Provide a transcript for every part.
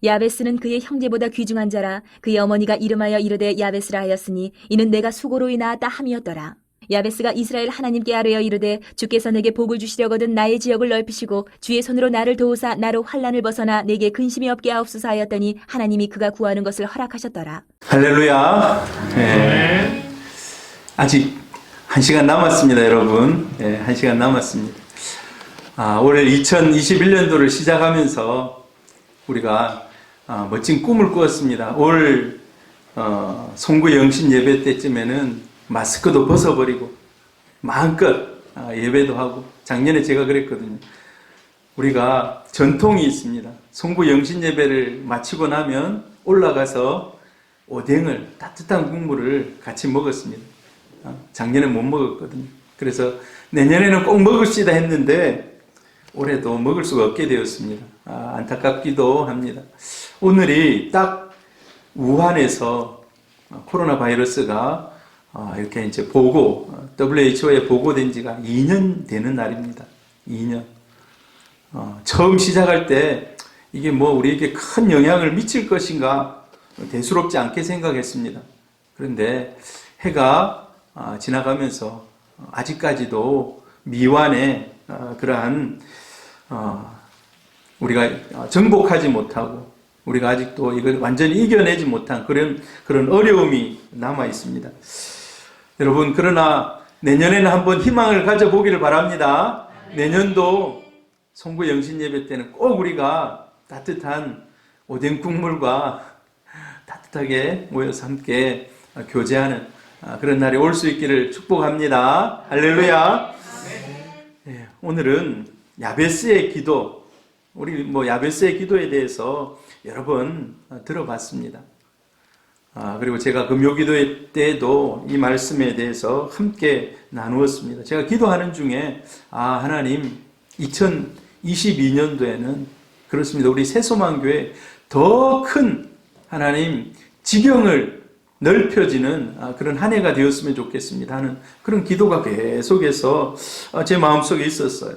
야베스는 그의 형제보다 귀중한 자라. 그의 어머니가 이름하여 이르되 야베스라 하였으니 이는 내가 수고로 인하였다 함이었더라. 야베스가 이스라엘 하나님께 아뢰어 이르되 주께서 내게 복을 주시려거든 나의 지역을 넓히시고 주의 손으로 나를 도우사 나로 환난을 벗어나 내게 근심이 없게 하옵소서 하였더니 하나님이 그가 구하는 것을 허락하셨더라. 할렐루야. 네. 아직 1시간 남았습니다, 여러분. 네, 1시간 남았습니다. 올해 2021년도를 시작하면서 우리가 멋진 꿈을 꾸었습니다. 올 송구 영신 예배 때쯤에는 마스크도 벗어버리고 마음껏 예배도 하고, 작년에 제가 그랬거든요. 우리가 전통이 있습니다. 송구 영신 예배를 마치고 나면 올라가서 오뎅을, 따뜻한 국물을 같이 먹었습니다. 작년에 못 먹었거든요. 그래서 내년에는 꼭 먹읍시다 했는데 올해도 먹을 수가 없게 되었습니다. 안타깝기도 합니다. 오늘이 딱 우한에서 코로나 바이러스가 이렇게 이제 WHO에 보고된 지가 2년 되는 날입니다. 2년. 처음 시작할 때 이게 뭐 우리에게 큰 영향을 미칠 것인가 대수롭지 않게 생각했습니다. 그런데 해가 지나가면서 아직까지도 미완의 그러한 우리가 정복하지 못하고 우리가 아직도 이걸 완전히 이겨내지 못한 그런 어려움이 남아 있습니다. 여러분, 그러나 내년에는 한번 희망을 가져보기를 바랍니다. 내년도 송구 영신 예배 때는 꼭 우리가 따뜻한 오뎅 국물과 따뜻하게 모여서 함께 교제하는 그런 날이 올 수 있기를 축복합니다. 할렐루야. 네, 오늘은 야베스의 기도, 우리 야베스의 기도에 대해서 여러 번 들어봤습니다. 그리고 제가 금요기도 때도 이 말씀에 대해서 함께 나누었습니다. 제가 기도하는 중에 하나님 2022년도에는 그렇습니다. 우리 새소망교회 더 큰 하나님 지경을 넓혀지는 그런 한 해가 되었으면 좋겠습니다 하는 그런 기도가 계속해서 제 마음속에 있었어요.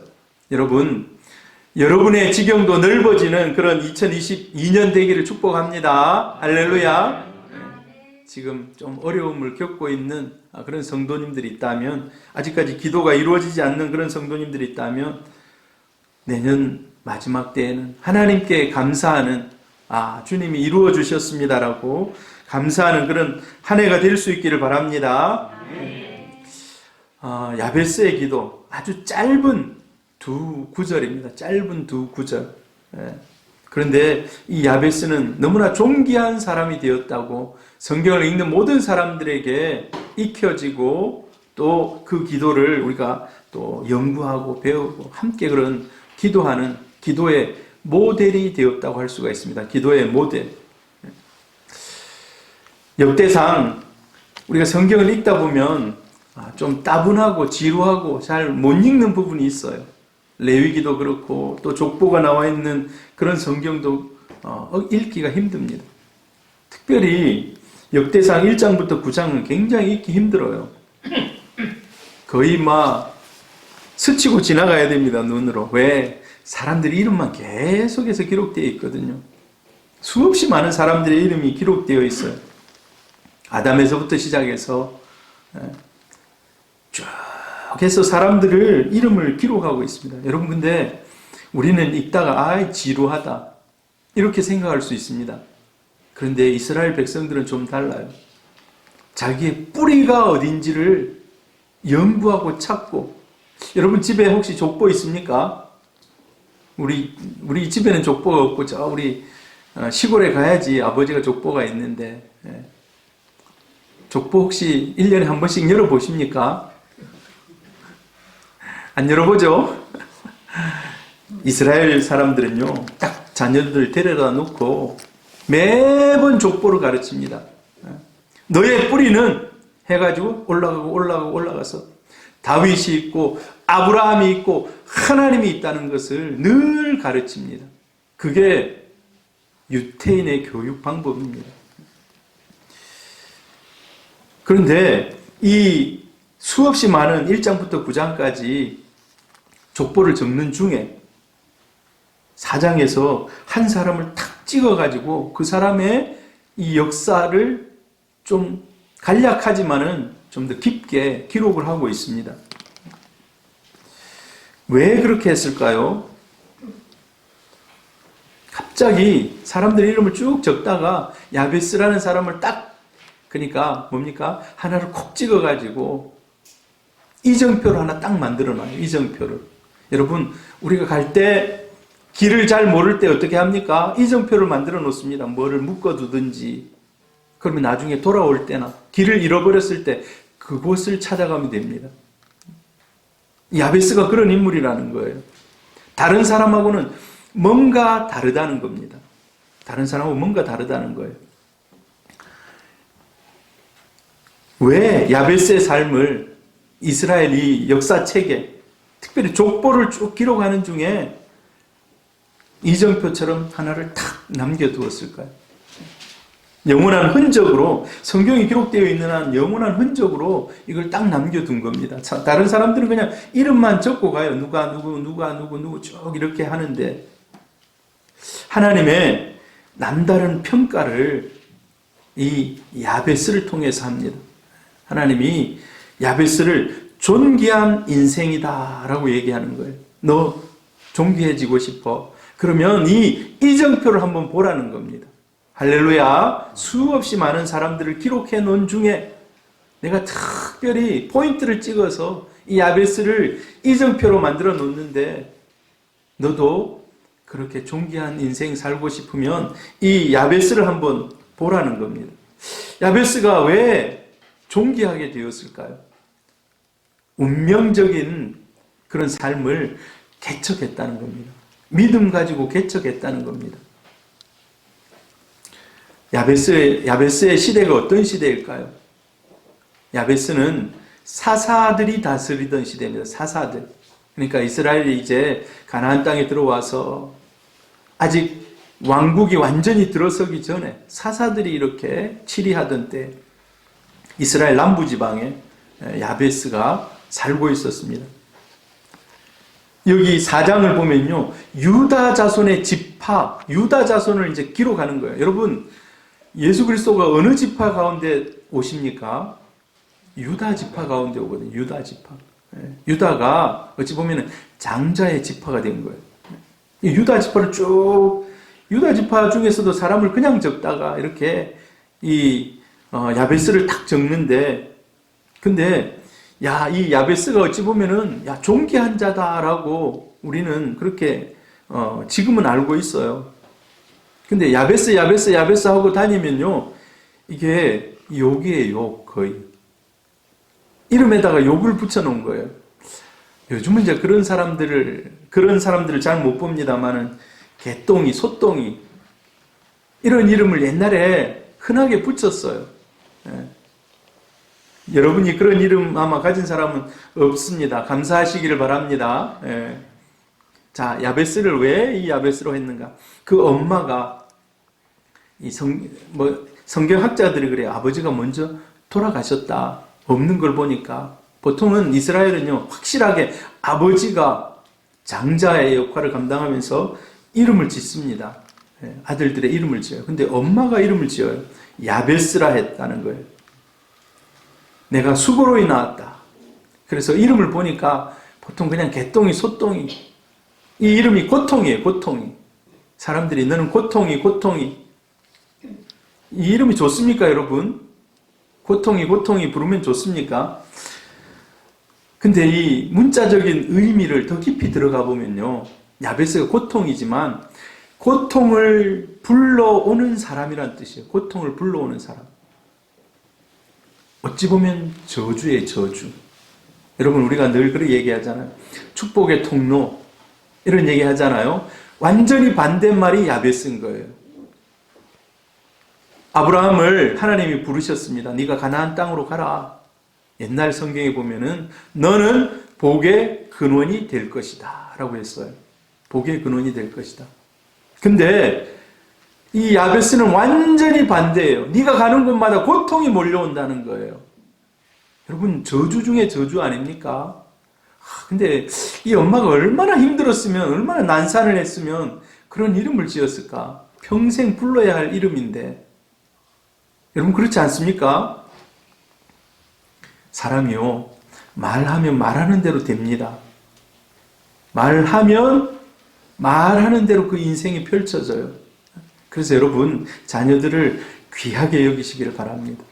여러분의 지경도 넓어지는 그런 2022년 되기를 축복합니다. 할렐루야. 지금 좀 어려움을 겪고 있는 그런 성도님들이 있다면, 아직까지 기도가 이루어지지 않는 그런 성도님들이 있다면, 내년 마지막 때에는 하나님께 감사하는, 주님이 이루어 주셨습니다라고 감사하는 그런 한 해가 될 수 있기를 바랍니다. 야베스의 기도, 아주 짧은 두 구절입니다. 짧은 두 구절. 그런데 이 야베스는 너무나 존귀한 사람이 되었다고 성경을 읽는 모든 사람들에게 익혀지고, 또 그 기도를 우리가 또 연구하고 배우고 함께 그런 기도하는 기도의 모델이 되었다고 할 수가 있습니다. 기도의 모델. 역대상 우리가 성경을 읽다 보면 좀 따분하고 지루하고 잘 못 읽는 부분이 있어요. 레위기도 그렇고 또 족보가 나와 있는 그런 성경도 읽기가 힘듭니다. 특별히 역대상 1장부터 9장은 굉장히 읽기 힘들어요. 거의 스치고 지나가야 됩니다, 눈으로. 왜? 사람들의 이름만 계속해서 기록되어 있거든요. 수없이 많은 사람들의 이름이 기록되어 있어요. 아담에서부터 시작해서 쭉 해서 사람들을 이름을 기록하고 있습니다. 여러분, 근데 우리는 읽다가 지루하다 이렇게 생각할 수 있습니다. 그런데 이스라엘 백성들은 좀 달라요. 자기의 뿌리가 어딘지를 연구하고 찾고. 여러분 집에 혹시 족보 있습니까? 우리 집에는 족보가 없고 우리 시골에 가야지 아버지가 족보가 있는데, 족보 혹시 1년에 한 번씩 열어보십니까? 안 열어보죠? 이스라엘 사람들은요, 딱 자녀들 데려다 놓고 매번 족보를 가르칩니다. 너의 뿌리는 해가지고 올라가서 다윗이 있고 아브라함이 있고 하나님이 있다는 것을 늘 가르칩니다. 그게 유태인의 교육 방법입니다. 그런데 이 수없이 많은 1장부터 9장까지 족보를 적는 중에 4장에서 한 사람을 탁 찍어가지고 그 사람의 이 역사를 좀 간략하지만은 좀 더 깊게 기록을 하고 있습니다. 왜 그렇게 했을까요? 갑자기 사람들 이름을 쭉 적다가 야베스라는 사람을 딱, 그러니까 뭡니까? 하나를 콕 찍어가지고 이정표를 하나 딱 만들어놔요. 이정표를. 여러분, 우리가 갈 때 길을 잘 모를 때 어떻게 합니까? 이정표를 만들어 놓습니다. 뭐를 묶어두든지. 그러면 나중에 돌아올 때나 길을 잃어버렸을 때 그곳을 찾아가면 됩니다. 야베스가 그런 인물이라는 거예요. 다른 사람하고는 뭔가 다르다는 겁니다. 다른 사람하고 뭔가 다르다는 거예요. 왜 야베스의 삶을 이스라엘이 역사책에 특별히 족보를 쭉 기록하는 중에 이정표처럼 하나를 탁 남겨두었을까요? 영원한 흔적으로, 성경이 기록되어 있는 한 영원한 흔적으로 이걸 딱 남겨둔 겁니다. 다른 사람들은 그냥 이름만 적고 가요. 누구 쭉 이렇게 하는데 하나님의 남다른 평가를 이 야베스를 통해서 합니다. 하나님이 야베스를 존귀한 인생이다 라고 얘기하는 거예요. 너 존귀해지고 싶어? 그러면 이 이정표를 한번 보라는 겁니다. 할렐루야. 수없이 많은 사람들을 기록해 놓은 중에 내가 특별히 포인트를 찍어서 이 야베스를 이정표로 만들어 놓는데 너도 그렇게 존귀한 인생 살고 싶으면 이 야베스를 한번 보라는 겁니다. 야베스가 왜 존귀하게 되었을까요? 운명적인 그런 삶을 개척했다는 겁니다. 믿음 가지고 개척했다는 겁니다. 야베스의 시대가 어떤 시대일까요? 야베스는 사사들이 다스리던 시대입니다. 사사들. 그러니까 이스라엘이 이제 가나안 땅에 들어와서 아직 왕국이 완전히 들어서기 전에 사사들이 이렇게 치리하던 때 이스라엘 남부지방에 야베스가 살고 있었습니다. 여기 4장을 보면요, 유다 자손의 지파, 유다 자손을 이제 기록하는 거예요. 여러분, 예수 그리스도가 어느 지파 가운데 오십니까? 유다 지파 가운데 오거든요. 유다 지파. 유다가 어찌 보면 장자의 지파가 된 거예요. 유다 지파를 쭉, 유다 지파 중에서도 사람을 그냥 적다가 이렇게 야베스를 딱 적는데, 근데 이 야베스가 어찌 보면은 존귀한 자다라고 우리는 그렇게 지금은 알고 있어요. 근데 야베스 하고 다니면요, 이게 욕이에요, 욕, 거의. 이름에다가 욕을 붙여놓은 거예요. 요즘은 이제 그런 사람들을 잘 못 봅니다만은, 개똥이, 소똥이, 이런 이름을 옛날에 흔하게 붙였어요. 예. 여러분이 그런 이름 아마 가진 사람은 없습니다. 감사하시기를 바랍니다. 예. 자, 야베스를 왜 이 야베스로 했는가? 그 엄마가 성경학자들이 그래요. 아버지가 먼저 돌아가셨다. 없는 걸 보니까. 보통은 이스라엘은요, 확실하게 아버지가 장자의 역할을 감당하면서 이름을 짓습니다. 아들들의 이름을 지어요. 근데 엄마가 이름을 지어요. 야베스라 했다는 거예요. 내가 수고로이 나왔다. 그래서 이름을 보니까 보통 그냥 개똥이, 소똥이. 이 이름이 고통이에요, 고통이. 사람들이 너는 고통이. 이 이름이 좋습니까, 여러분? 고통이 부르면 좋습니까? 근데 이 문자적인 의미를 더 깊이 들어가 보면요, 야베스가 고통이지만 고통을 불러오는 사람이란 뜻이에요. 고통을 불러오는 사람. 어찌 보면 저주의 저주. 여러분, 우리가 늘 그렇게 얘기하잖아요. 축복의 통로, 이런 얘기 하잖아요. 완전히 반대말이 야베스인 거예요. 아브라함을 하나님이 부르셨습니다. 네가 가나안 땅으로 가라. 옛날 성경에 보면은 너는 복의 근원이 될 것이다 라고 했어요. 복의 근원이 될 것이다. 근데 이 야베스는 완전히 반대예요. 네가 가는 곳마다 고통이 몰려온다는 거예요. 여러분, 저주 중에 저주 아닙니까? 근데 이 엄마가 얼마나 힘들었으면, 얼마나 난산을 했으면 그런 이름을 지었을까? 평생 불러야 할 이름인데 여러분 그렇지 않습니까? 사람이요 말하면 말하는 대로 됩니다. 말하면 말하는 대로 그 인생이 펼쳐져요. 그래서 여러분 자녀들을 귀하게 여기시기를 바랍니다.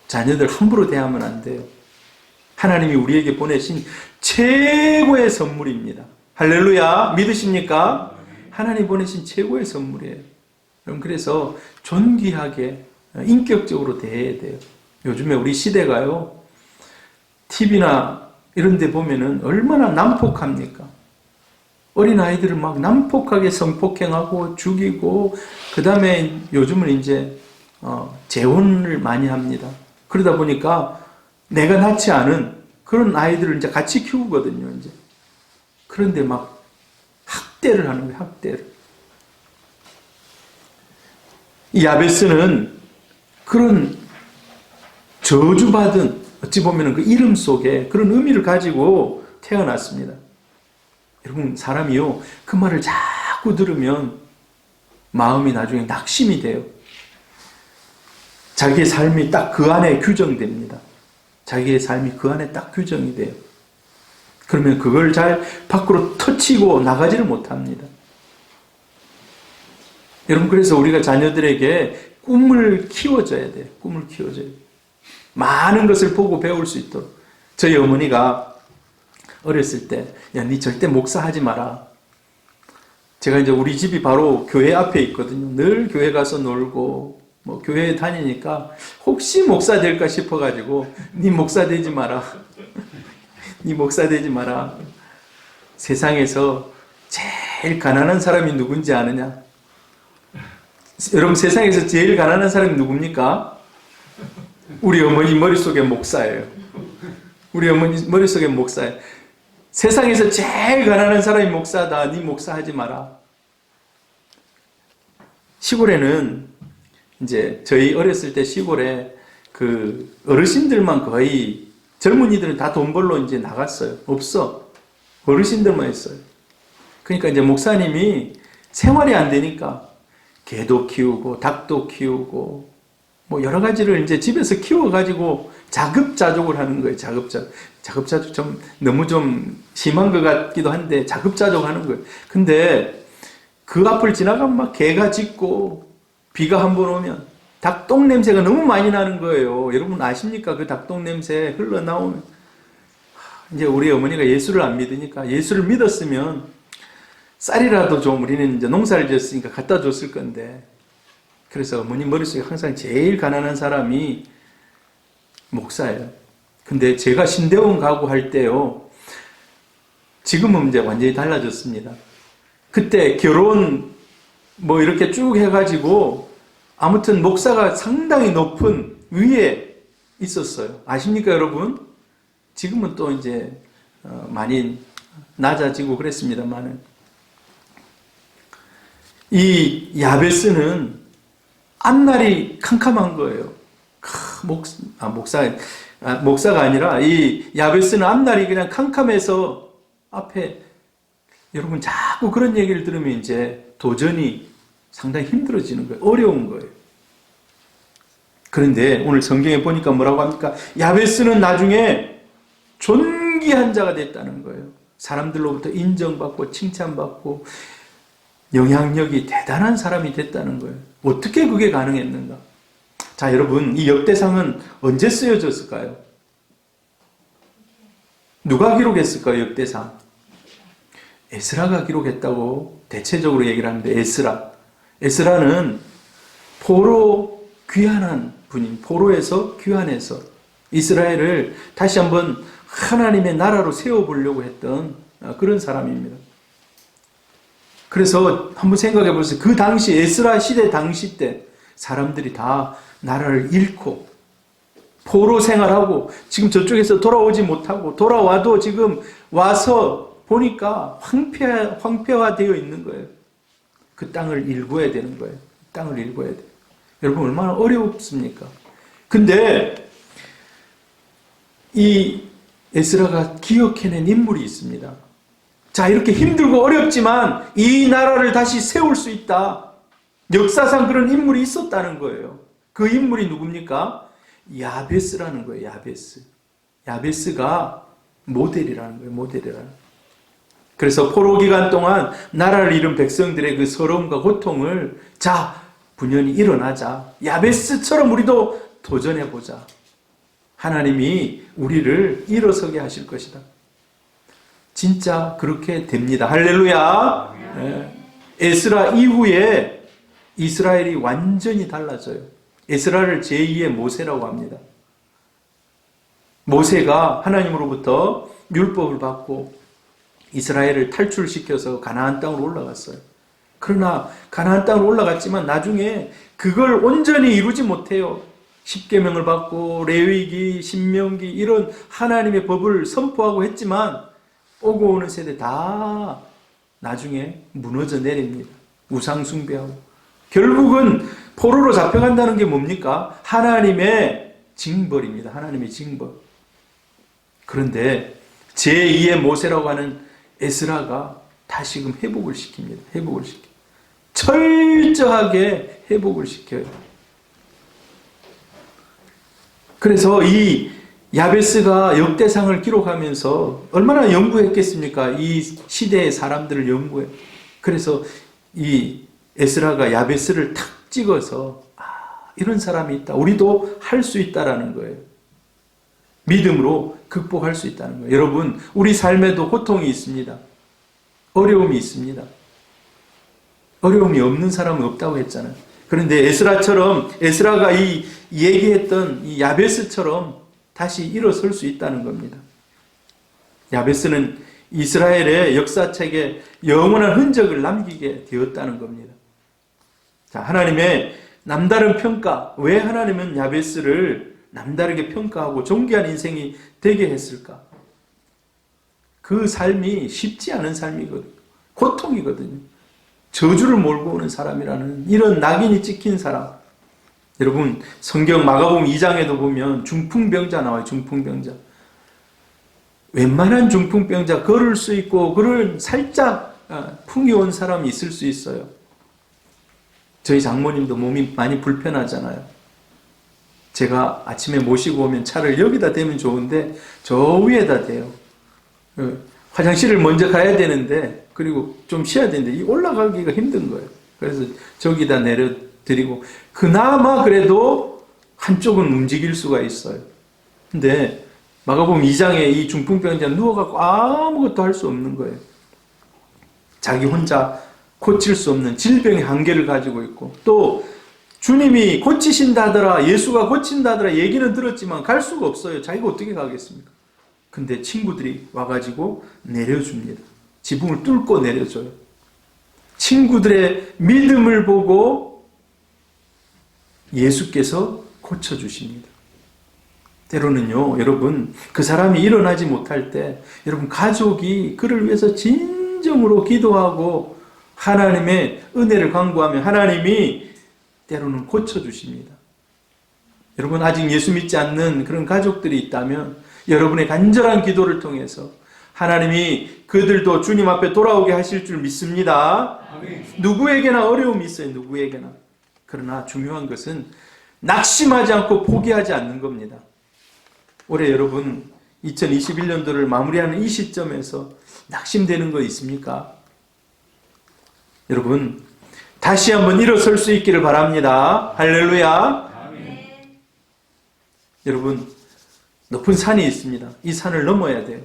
자녀들 함부로 대하면 안 돼요. 하나님이 우리에게 보내신 최고의 선물입니다. 할렐루야 믿으십니까? 하나님 보내신 최고의 선물이에요. 여러분 그래서 존귀하게 인격적으로 대해야 돼요. 요즘에 우리 시대가요 TV나 이런 데 보면은 얼마나 난폭합니까? 어린아이들을 막 난폭하게 성폭행하고 죽이고 그 다음에 요즘은 이제 재혼을 많이 합니다. 그러다 보니까 내가 낳지 않은 그런 아이들을 이제 같이 키우거든요. 이제 그런데 막 학대를 하는 거예요. 학대를. 이 야베스는 그런 저주받은 어찌 보면 그 이름 속에 그런 의미를 가지고 태어났습니다. 여러분 사람이요 그 말을 자꾸 들으면 마음이 나중에 낙심이 돼요. 자기의 삶이 딱 그 안에 규정됩니다. 자기의 삶이 그 안에 딱 규정이 돼요. 그러면 그걸 잘 밖으로 터치고 나가지를 못합니다. 여러분 그래서 우리가 자녀들에게 꿈을 키워줘야 돼요. 꿈을 키워줘야 돼요. 많은 것을 보고 배울 수 있도록. 저희 어머니가 어렸을 때 야, 니 절대 목사하지 마라. 제가 이제 우리 집이 바로 교회 앞에 있거든요. 늘 교회 가서 놀고 뭐 교회에 다니니까 혹시 목사 될까 싶어가지고 니 목사 되지 마라. 니 목사 되지 마라. 세상에서 제일 가난한 사람이 누군지 아느냐? 여러분 세상에서 제일 가난한 사람이 누굽니까? 우리 어머니 머릿속에 목사예요. 우리 어머니 머릿속에 목사예요. 세상에서 제일 가난한 사람이 목사다. 네 목사하지 마라. 시골에는 이제 저희 어렸을 때 시골에 그 어르신들만 거의 젊은이들은 다 돈 벌러 이제 나갔어요. 없어. 어르신들만 했어요. 그러니까 이제 목사님이 생활이 안 되니까 개도 키우고 닭도 키우고 뭐 여러 가지를 이제 집에서 키워가지고 자급자족을 하는 거예요. 자급자족 좀 너무 좀 심한 것 같기도 한데 자급자족 하는 거예요. 근데 그 앞을 지나가면 막 개가 짖고 비가 한 번 오면 닭똥 냄새가 너무 많이 나는 거예요. 여러분 아십니까? 그 닭똥 냄새 흘러나오면 이제 우리 어머니가 예수를 안 믿으니까 예수를 믿었으면 쌀이라도 좀 우리는 이제 농사를 지었으니까 갖다 줬을 건데 그래서 어머니 머릿속에 항상 제일 가난한 사람이 목사예요. 근데 제가 신대원 가고 할 때요. 지금은 이제 완전히 달라졌습니다. 그때 결혼 뭐 이렇게 쭉 해가지고 아무튼 목사가 상당히 높은 위에 있었어요. 아십니까 여러분? 지금은 또 이제 많이 낮아지고 그랬습니다만은 이 야베스는 앞날이 캄캄한 거예요. 목사가 아니라 이 야베스는 앞날이 그냥 캄캄해서 앞에 여러분 자꾸 그런 얘기를 들으면 이제 도전이 상당히 힘들어지는 거예요. 어려운 거예요. 그런데 오늘 성경에 보니까 뭐라고 합니까? 야베스는 나중에 존귀한 자가 됐다는 거예요. 사람들로부터 인정받고 칭찬받고 영향력이 대단한 사람이 됐다는 거예요. 어떻게 그게 가능했는가? 자, 여러분, 이 역대상은 언제 쓰여졌을까요? 누가 기록했을까요, 역대상? 에스라가 기록했다고 대체적으로 얘기를 하는데, 에스라는 포로 귀환한 분인, 포로에서 귀환해서 이스라엘을 다시 한번 하나님의 나라로 세워보려고 했던 그런 사람입니다. 그래서 한번 생각해 보세요. 그 당시 에스라 시대 당시 때 사람들이 다 나라를 잃고 포로 생활하고 지금 저쪽에서 돌아오지 못하고 돌아와도 지금 와서 보니까 황폐화되어 있는 거예요. 그 땅을 일구어야 되는 거예요. 땅을 일구어야 돼요. 여러분 얼마나 어렵습니까? 근데 이 에스라가 기억해낸 인물이 있습니다. 자, 이렇게 힘들고 어렵지만 이 나라를 다시 세울 수 있다. 역사상 그런 인물이 있었다는 거예요. 그 인물이 누굽니까? 야베스라는 거예요. 야베스. 야베스가 모델이라는 거예요. 모델이라는 거예요. 그래서 포로 기간 동안 나라를 잃은 백성들의 그 서러움과 고통을 자, 분연히 일어나자. 야베스처럼 우리도 도전해보자. 하나님이 우리를 일어서게 하실 것이다. 진짜 그렇게 됩니다. 할렐루야. 네. 에스라 이후에 이스라엘이 완전히 달라져요. 에스라를 제2의 모세라고 합니다. 모세가 하나님으로부터 율법을 받고 이스라엘을 탈출시켜서 가나안 땅으로 올라갔어요. 그러나 가나안 땅으로 올라갔지만 나중에 그걸 온전히 이루지 못해요. 십계명을 받고 레위기, 신명기 이런 하나님의 법을 선포하고 했지만 오고 오는 세대 다 나중에 무너져 내립니다. 우상 숭배하고. 결국은 포로로 잡혀간다는 게 뭡니까? 하나님의 징벌입니다. 하나님의 징벌. 그런데 제2의 모세라고 하는 에스라가 다시금 회복을 시킵니다. 회복을 시켜요. 철저하게 회복을 시켜요. 그래서 이 야베스가 역대상을 기록하면서 얼마나 연구했겠습니까? 이 시대의 사람들을 연구해. 그래서 이 에스라가 야베스를 탁 찍어서 이런 사람이 있다. 우리도 할 수 있다라는 거예요. 믿음으로 극복할 수 있다는 거예요. 여러분, 우리 삶에도 고통이 있습니다. 어려움이 있습니다. 어려움이 없는 사람은 없다고 했잖아요. 그런데 에스라가 이 얘기했던 이 야베스처럼 다시 일어설 수 있다는 겁니다. 야베스는 이스라엘의 역사책에 영원한 흔적을 남기게 되었다는 겁니다. 자, 하나님의 남다른 평가. 왜 하나님은 야베스를 남다르게 평가하고 존귀한 인생이 되게 했을까? 그 삶이 쉽지 않은 삶이거든요. 고통이거든요. 저주를 몰고 오는 사람이라는 이런 낙인이 찍힌 사람. 여러분, 성경 마가복음 2장에도 보면 중풍병자 나와요. 중풍병자. 웬만한 중풍병자 걸을 수 있고 그런 살짝 풍이 온 사람이 있을 수 있어요. 저희 장모님도 몸이 많이 불편하잖아요. 제가 아침에 모시고 오면 차를 여기다 대면 좋은데 저 위에다 대요. 화장실을 먼저 가야 되는데 그리고 좀 쉬어야 되는데 이 올라가기가 힘든 거예요. 그래서 저기다 내려드리고 그나마 그래도 한쪽은 움직일 수가 있어요. 근데 마가복음 2장에 이 중풍병자 누워갖고 아무것도 할 수 없는 거예요. 자기 혼자 고칠 수 없는 질병의 한계를 가지고 있고 또 주님이 고치신다더라, 예수가 고친다더라 얘기는 들었지만 갈 수가 없어요. 자기가 어떻게 가겠습니까? 근데 친구들이 와가지고 내려줍니다. 지붕을 뚫고 내려줘요. 친구들의 믿음을 보고 예수께서 고쳐주십니다. 때로는요, 여러분, 그 사람이 일어나지 못할 때, 여러분, 가족이 그를 위해서 진정으로 기도하고 하나님의 은혜를 간구하면 하나님이 때로는 고쳐주십니다. 여러분, 아직 예수 믿지 않는 그런 가족들이 있다면 여러분의 간절한 기도를 통해서 하나님이 그들도 주님 앞에 돌아오게 하실 줄 믿습니다. 아멘. 누구에게나 어려움이 있어요. 누구에게나. 그러나 중요한 것은 낙심하지 않고 포기하지 않는 겁니다. 올해 여러분 2021년도를 마무리하는 이 시점에서 낙심되는 거 있습니까? 여러분 다시 한번 일어설 수 있기를 바랍니다. 할렐루야. 아멘. 여러분 높은 산이 있습니다. 이 산을 넘어야 돼요.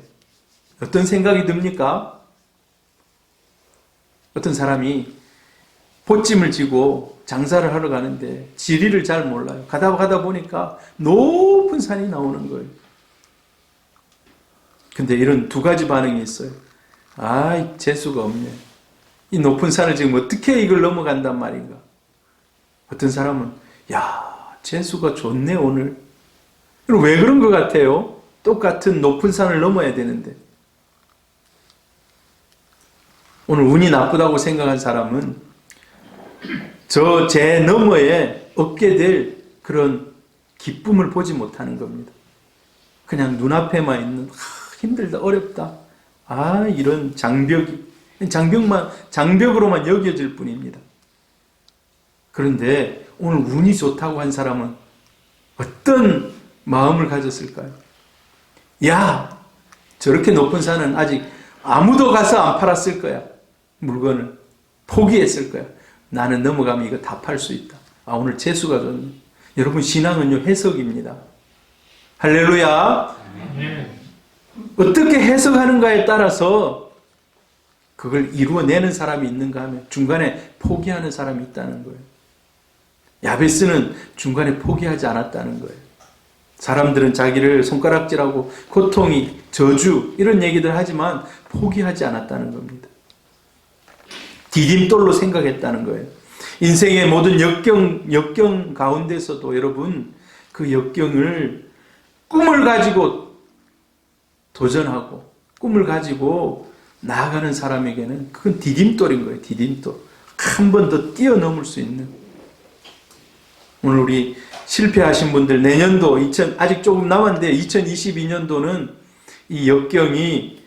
어떤 생각이 듭니까? 어떤 사람이 보찜을 지고 장사를 하러 가는데 지리를 잘 몰라요. 가다 보니까 높은 산이 나오는 거예요. 근데 이런 두 가지 반응이 있어요. 재수가 없네. 이 높은 산을 지금 어떻게 이걸 넘어간단 말인가. 어떤 사람은 재수가 좋네 오늘. 왜 그런 것 같아요? 똑같은 높은 산을 넘어야 되는데. 오늘 운이 나쁘다고 생각한 사람은 제 너머에 얻게 될 그런 기쁨을 보지 못하는 겁니다. 그냥 눈앞에만 있는 힘들다, 어렵다. 이런 장벽으로만 여겨질 뿐입니다. 그런데 오늘 운이 좋다고 한 사람은 어떤 마음을 가졌을까요? 야, 저렇게 높은 산은 아직 아무도 가서 안 팔았을 거야. 물건을 포기했을 거야. 나는 넘어가면 이거 다 팔 수 있다. 오늘 재수가 좋네. 여러분, 신앙은요, 해석입니다. 할렐루야. 어떻게 해석하는가에 따라서 그걸 이루어내는 사람이 있는가 하면 중간에 포기하는 사람이 있다는 거예요. 야베스는 중간에 포기하지 않았다는 거예요. 사람들은 자기를 손가락질하고 고통이, 저주 이런 얘기들 하지만 포기하지 않았다는 겁니다. 디딤돌로 생각했다는 거예요. 인생의 모든 역경 가운데서도 여러분, 그 역경을 꿈을 가지고 도전하고 꿈을 가지고 나아가는 사람에게는 그건 디딤돌인 거예요. 디딤돌. 한 번 더 뛰어넘을 수 있는. 오늘 우리 실패하신 분들, 내년도 아직 조금 남았는데 2022년도는 이 역경이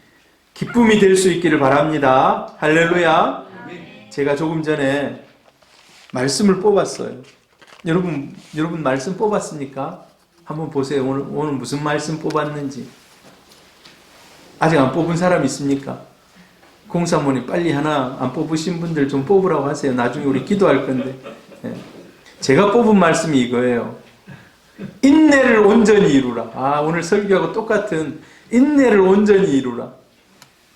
기쁨이 될 수 있기를 바랍니다. 할렐루야. 제가 조금 전에 말씀을 뽑았어요. 여러분 말씀 뽑았습니까? 한번 보세요. 오늘 무슨 말씀 뽑았는지. 아직 안 뽑은 사람 있습니까? 공사모님 빨리 하나 안 뽑으신 분들 좀 뽑으라고 하세요. 나중에 우리 기도할 건데. 제가 뽑은 말씀이 이거예요. 인내를 온전히 이루라. 오늘 설교하고 똑같은 인내를 온전히 이루라.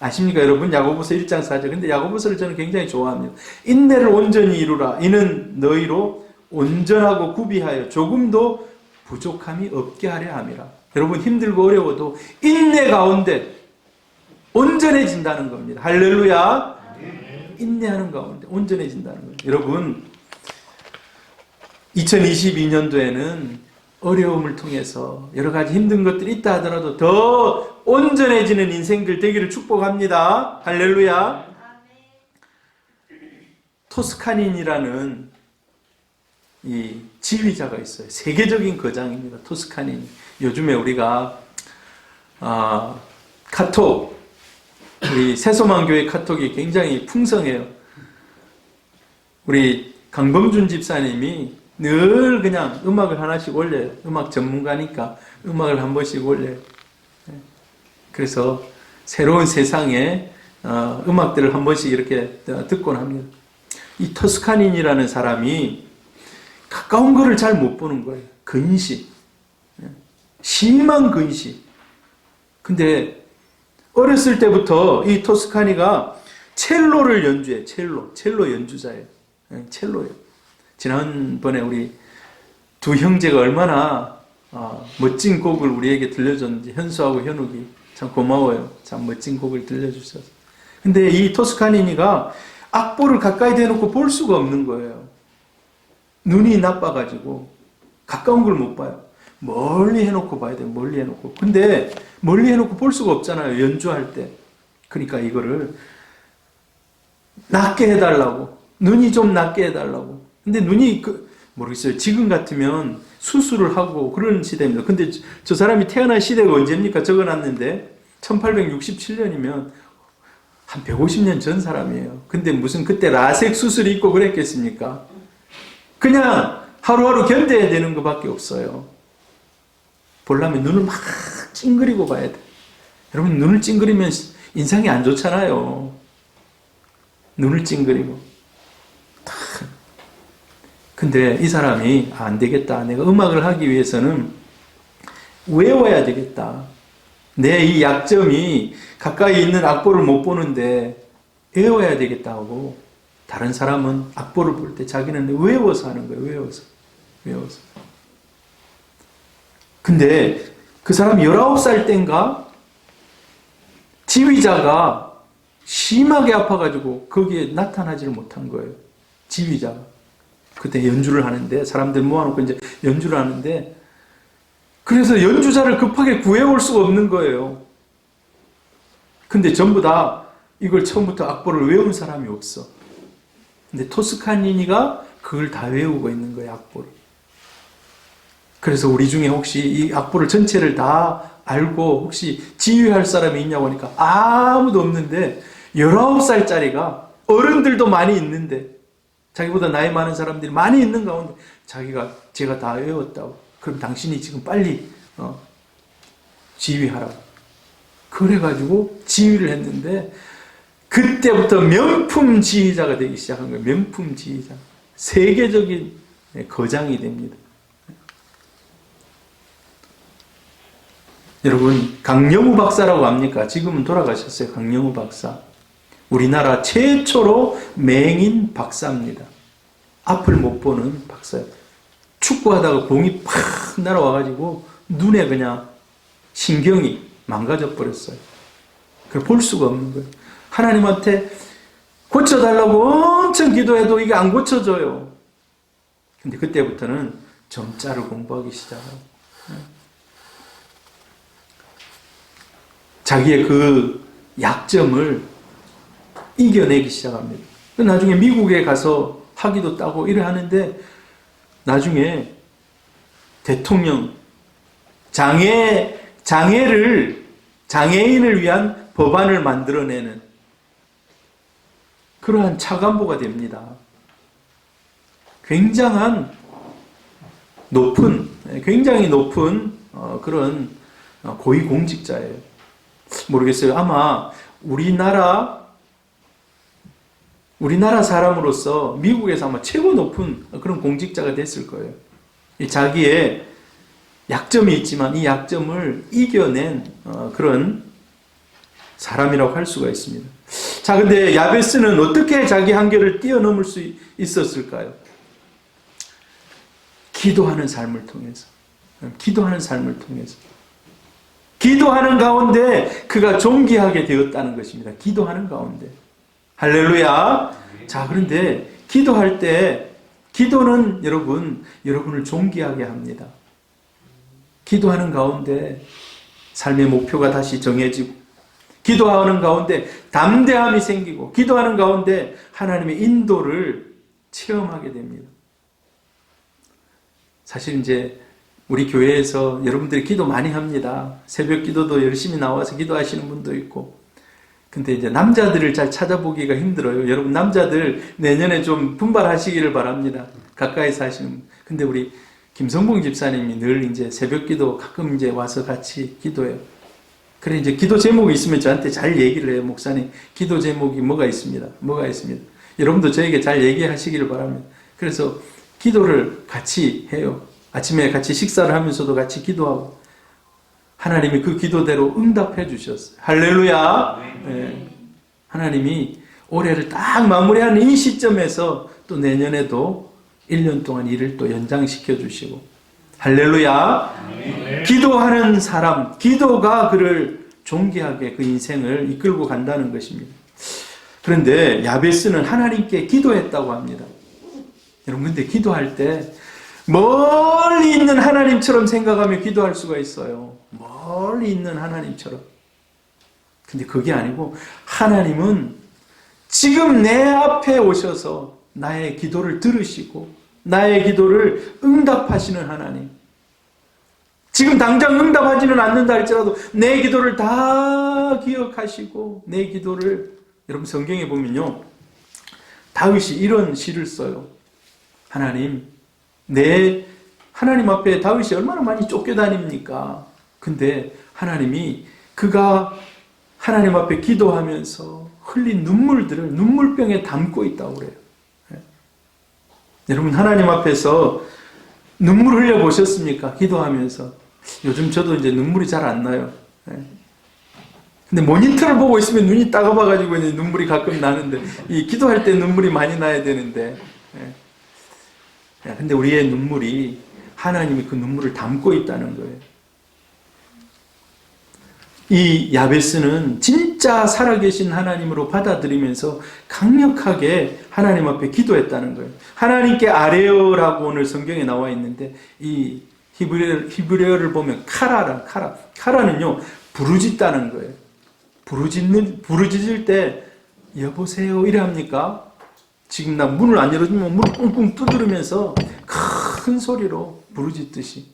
아십니까 여러분? 야고보서 1장 4절. 근데 야고보서를 저는 굉장히 좋아합니다. 인내를 온전히 이루라. 이는 너희로 온전하고 구비하여 조금도 부족함이 없게 하려 함이라. 여러분, 힘들고 어려워도 인내 가운데 온전해진다는 겁니다. 할렐루야. 인내하는 가운데 온전해진다는 거예요. 여러분, 2022년도에는 어려움을 통해서 여러 가지 힘든 것들이 있다 하더라도 더 온전해지는 인생들 되기를 축복합니다. 할렐루야. 토스카닌이라는 이 지휘자가 있어요. 세계적인 거장입니다. 토스카닌. 요즘에 우리가 카톡, 우리 새소망교회 카톡이 굉장히 풍성해요. 우리 강범준 집사님이 늘 그냥 음악을 하나씩 올려요. 음악 전문가니까 음악을 한 번씩 올려요. 그래서 새로운 세상의 음악들을 한 번씩 이렇게 듣곤 합니다. 이 토스카닌이라는 사람이 가까운 거를 잘 못 보는 거예요. 근시. 심한 근시. 근데 어렸을 때부터 이 토스카니가 첼로를 연주해. 첼로 연주자예요. 첼로예요. 지난번에 우리 두 형제가 얼마나 멋진 곡을 우리에게 들려줬는지, 현수하고 현욱이 참 고마워요. 참 멋진 곡을 들려주셔서. 근데 이 토스카니니가 악보를 가까이 대놓고 볼 수가 없는 거예요. 눈이 나빠가지고 가까운 걸 못 봐요. 멀리 해놓고 봐야 돼요. 멀리 해놓고. 근데 멀리 해놓고 볼 수가 없잖아요. 연주할 때. 그러니까 이거를 낮게 해달라고. 눈이 좀 낮게 해달라고. 근데 눈이 모르겠어요. 지금 같으면 수술을 하고 그런 시대입니다. 근데 저 사람이 태어난 시대가 언제입니까? 적어놨는데 1867년이면 한 150년 전 사람이에요. 근데 무슨 그때 라섹 수술이 있고 그랬겠습니까? 그냥 하루하루 견뎌야 되는 것밖에 없어요. 보려면 눈을 막 찡그리고 봐야 돼. 여러분, 눈을 찡그리면 인상이 안 좋잖아요. 눈을 찡그리고. 근데 이 사람이 안 되겠다. 내가 음악을 하기 위해서는 외워야 되겠다. 내 이 약점이 가까이 있는 악보를 못 보는데 외워야 되겠다 하고, 다른 사람은 악보를 볼 때 자기는 외워서 하는 거예요. 외워서. 근데 그 사람이 19살 땐가 지휘자가 심하게 아파가지고 거기에 나타나지를 못한 거예요. 지휘자가. 그때 연주를 하는데, 사람들 모아놓고 이제 연주를 하는데, 그래서 연주자를 급하게 구해올 수가 없는 거예요. 근데 전부 다 이걸 처음부터 악보를 외운 사람이 없어. 근데 토스카니니가 그걸 다 외우고 있는 거예요, 악보를. 그래서 우리 중에 혹시 이 악보를 전체를 다 알고 혹시 지휘할 사람이 있냐고 하니까 아무도 없는데, 19살짜리가, 어른들도 많이 있는데 자기보다 나이 많은 사람들이 많이 있는 가운데 제가 다 외웠다고. 그럼 당신이 지금 빨리 지휘하라고. 그래가지고 지휘를 했는데 그때부터 명품 지휘자가 되기 시작한 거예요. 명품 지휘자. 세계적인 거장이 됩니다. 여러분, 강영우 박사라고 압니까? 지금은 돌아가셨어요. 강영우 박사. 우리나라 최초로 맹인 박사입니다. 앞을 못 보는 박사예요. 축구하다가 공이 팍 날아와가지고 눈에 그냥 신경이 망가져 버렸어요. 그걸 볼 수가 없는 거예요. 하나님한테 고쳐달라고 엄청 기도해도 이게 안 고쳐져요. 근데 그때부터는 점자를 공부하기 시작하고 자기의 그 약점을 이겨내기 시작합니다. 나중에 미국에 가서 학위도 따고 이래 하는데 나중에 대통령 장애인을 위한 법안을 만들어내는 그러한 차관보가 됩니다. 굉장히 높은 그런 고위공직자예요. 모르겠어요. 아마 우리나라 사람으로서 미국에서 아마 최고 높은 그런 공직자가 됐을 거예요. 자기의 약점이 있지만 이 약점을 이겨낸 그런 사람이라고 할 수가 있습니다. 자, 근데 야베스는 어떻게 자기 한계를 뛰어넘을 수 있었을까요? 기도하는 삶을 통해서. 기도하는 가운데 그가 존귀하게 되었다는 것입니다. 기도하는 가운데. 할렐루야. 자, 그런데 기도할 때 기도는 여러분을 존귀하게 합니다. 기도하는 가운데 삶의 목표가 다시 정해지고 기도하는 가운데 담대함이 생기고 기도하는 가운데 하나님의 인도를 체험하게 됩니다. 사실 이제 우리 교회에서 여러분들이 기도 많이 합니다. 새벽 기도도 열심히 나와서 기도하시는 분도 있고. 근데 이제 남자들을 잘 찾아보기가 힘들어요. 여러분 남자들 내년에 좀 분발하시기를 바랍니다. 가까이서 하시는 분. 근데 우리 김성봉 집사님이 늘 이제 새벽 기도 가끔 이제 와서 같이 기도해요. 그래 이제 기도 제목이 있으면 저한테 잘 얘기를 해요. 목사님, 기도 제목이 뭐가 있습니다. 여러분도 저에게 잘 얘기하시기를 바랍니다. 그래서 기도를 같이 해요. 아침에 같이 식사를 하면서도 같이 기도하고 하나님이 그 기도대로 응답해 주셨어요. 할렐루야. 네. 하나님이 올해를 딱 마무리하는 이 시점에서 또 내년에도 1년 동안 일을 또 연장시켜 주시고 할렐루야. 네. 기도하는 사람, 기도가 그를 존귀하게 그 인생을 이끌고 간다는 것입니다. 그런데 야베스는 하나님께 기도했다고 합니다. 여러분 근데 기도할 때 멀리 있는 하나님처럼 생각하며 기도할 수가 있어요. 멀리 있는 하나님처럼. 근데 그게 아니고 하나님은 지금 내 앞에 오셔서 나의 기도를 들으시고 나의 기도를 응답하시는 하나님. 지금 당장 응답하지는 않는다 할지라도 내 기도를 다 기억하시고 내 기도를 여러분 성경에 보면요. 다윗이 이런 시를 써요. 하나님 앞에 다윗이 얼마나 많이 쫓겨다닙니까? 근데 하나님이 그가 하나님 앞에 기도하면서 흘린 눈물들을 눈물병에 담고 있다고 그래요. 여러분 하나님 앞에서 눈물 흘려 보셨습니까? 기도하면서. 요즘 저도 이제 눈물이 잘 안 나요. 근데 모니터를 보고 있으면 눈이 따가워가지고 눈물이 가끔 나는데 이 기도할 때 눈물이 많이 나야 되는데 근데 우리의 눈물이 하나님이 그 눈물을 담고 있다는 거예요. 이 야베스는 진짜 살아계신 하나님으로 받아들이면서 강력하게 하나님 앞에 기도했다는 거예요. 하나님께 아뢰어라고 오늘 성경에 나와 있는데 이 히브리어를 보면 카라는요 부르짖다는 거예요. 부르짖을 때 여보세요 이래 합니까? 지금 나 문을 안 열어주면 문을 꽁꽁 두드리면서 큰 소리로 부르짖듯이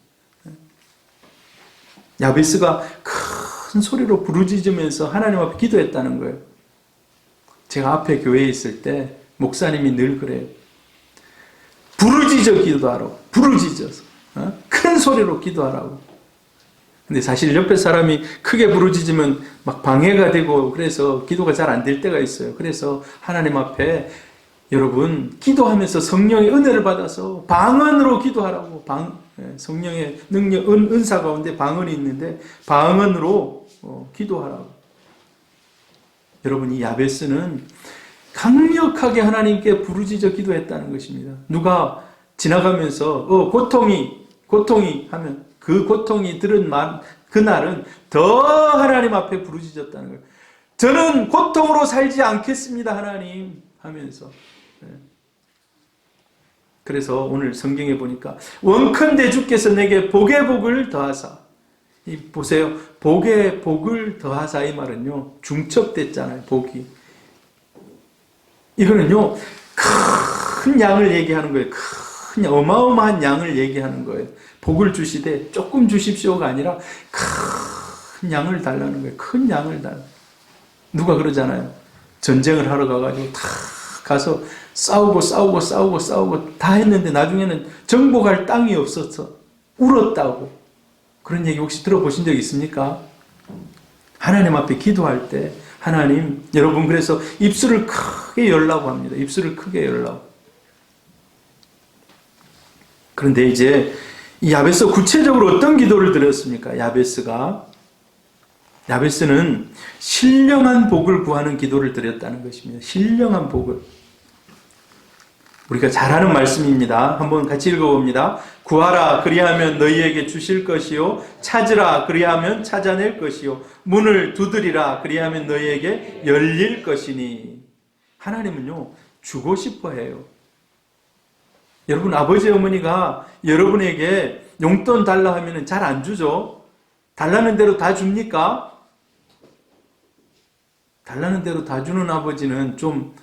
야베스가 큰 소리로 부르짖으면서 하나님 앞에 기도했다는 거예요. 제가 앞에 교회에 있을 때 목사님이 늘 그래요. 부르짖어 기도하라고. 부르짖어서. 큰 소리로 기도하라고. 근데 사실 옆에 사람이 크게 부르짖으면 막 방해가 되고 그래서 기도가 잘 안 될 때가 있어요. 그래서 하나님 앞에 여러분 기도하면서 성령의 은혜를 받아서 방언으로 기도하라고. 성령의 능력, 은사 가운데 방언이 있는데 방언으로 기도하라고. 여러분 이 야베스는 강력하게 하나님께 부르짖어 기도했다는 것입니다. 누가 지나가면서 고통이 하면 그 고통이 들은 그날은 더 하나님 앞에 부르짖었다는 거예요. 저는 고통으로 살지 않겠습니다 하나님 하면서. 그래서 오늘 성경에 보니까 원컨대 주께서 내게 복의 복을 더하사. 보세요. 복의 복을 더하사 이 말은요. 중첩됐잖아요. 복이. 이거는요. 큰 양을 얘기하는 거예요. 큰 어마어마한 양을 얘기하는 거예요. 복을 주시되 조금 주십시오가 아니라 큰 양을 달라는 거예요. 큰 양을 달라. 누가 그러잖아요. 전쟁을 하러 가가지고 다 가서 싸우고 다 했는데 나중에는 정복할 땅이 없어서 울었다고. 그런 얘기 혹시 들어보신 적 있습니까? 하나님 앞에 기도할 때 하나님, 여러분 그래서 입술을 크게 열라고 합니다. 입술을 크게 열라고. 그런데 이제 이 야베스 구체적으로 어떤 기도를 드렸습니까? 야베스는 신령한 복을 구하는 기도를 드렸다는 것입니다. 신령한 복을. 우리가 잘 아는 말씀입니다. 한번 같이 읽어봅니다. 구하라 그리하면 너희에게 주실 것이요 찾으라 그리하면 찾아낼 것이요 문을 두드리라 그리하면 너희에게 열릴 것이니. 하나님은요 주고 싶어 해요. 여러분 아버지 어머니가 여러분에게 용돈 달라 하면 잘 안 주죠. 달라는 대로 다 줍니까? 달라는 대로 다 주는 아버지는 좀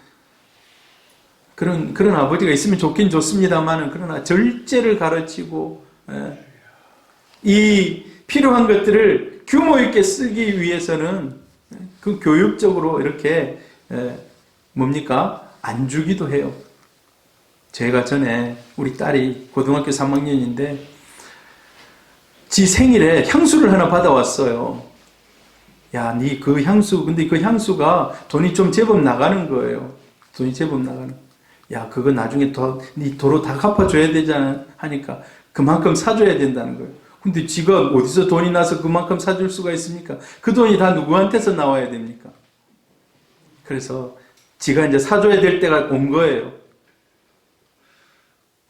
그런 아버지가 있으면 좋긴 좋습니다만은, 그러나 절제를 가르치고, 이 필요한 것들을 규모 있게 쓰기 위해서는 그 교육적으로 이렇게, 안 주기도 해요. 제가 전에 우리 딸이 고등학교 3학년인데, 지 생일에 향수를 하나 받아왔어요. 야, 니 그 향수, 근데 그 향수가 돈이 좀 제법 나가는 거예요. 돈이 제법 나가는 거예요. 야, 그거 나중에 니 도로 다 갚아줘야 되잖아 하니까 그만큼 사줘야 된다는 거예요. 근데 지가 어디서 돈이 나서 그만큼 사줄 수가 있습니까? 그 돈이 다 누구한테서 나와야 됩니까? 그래서 지가 이제 사줘야 될 때가 온 거예요.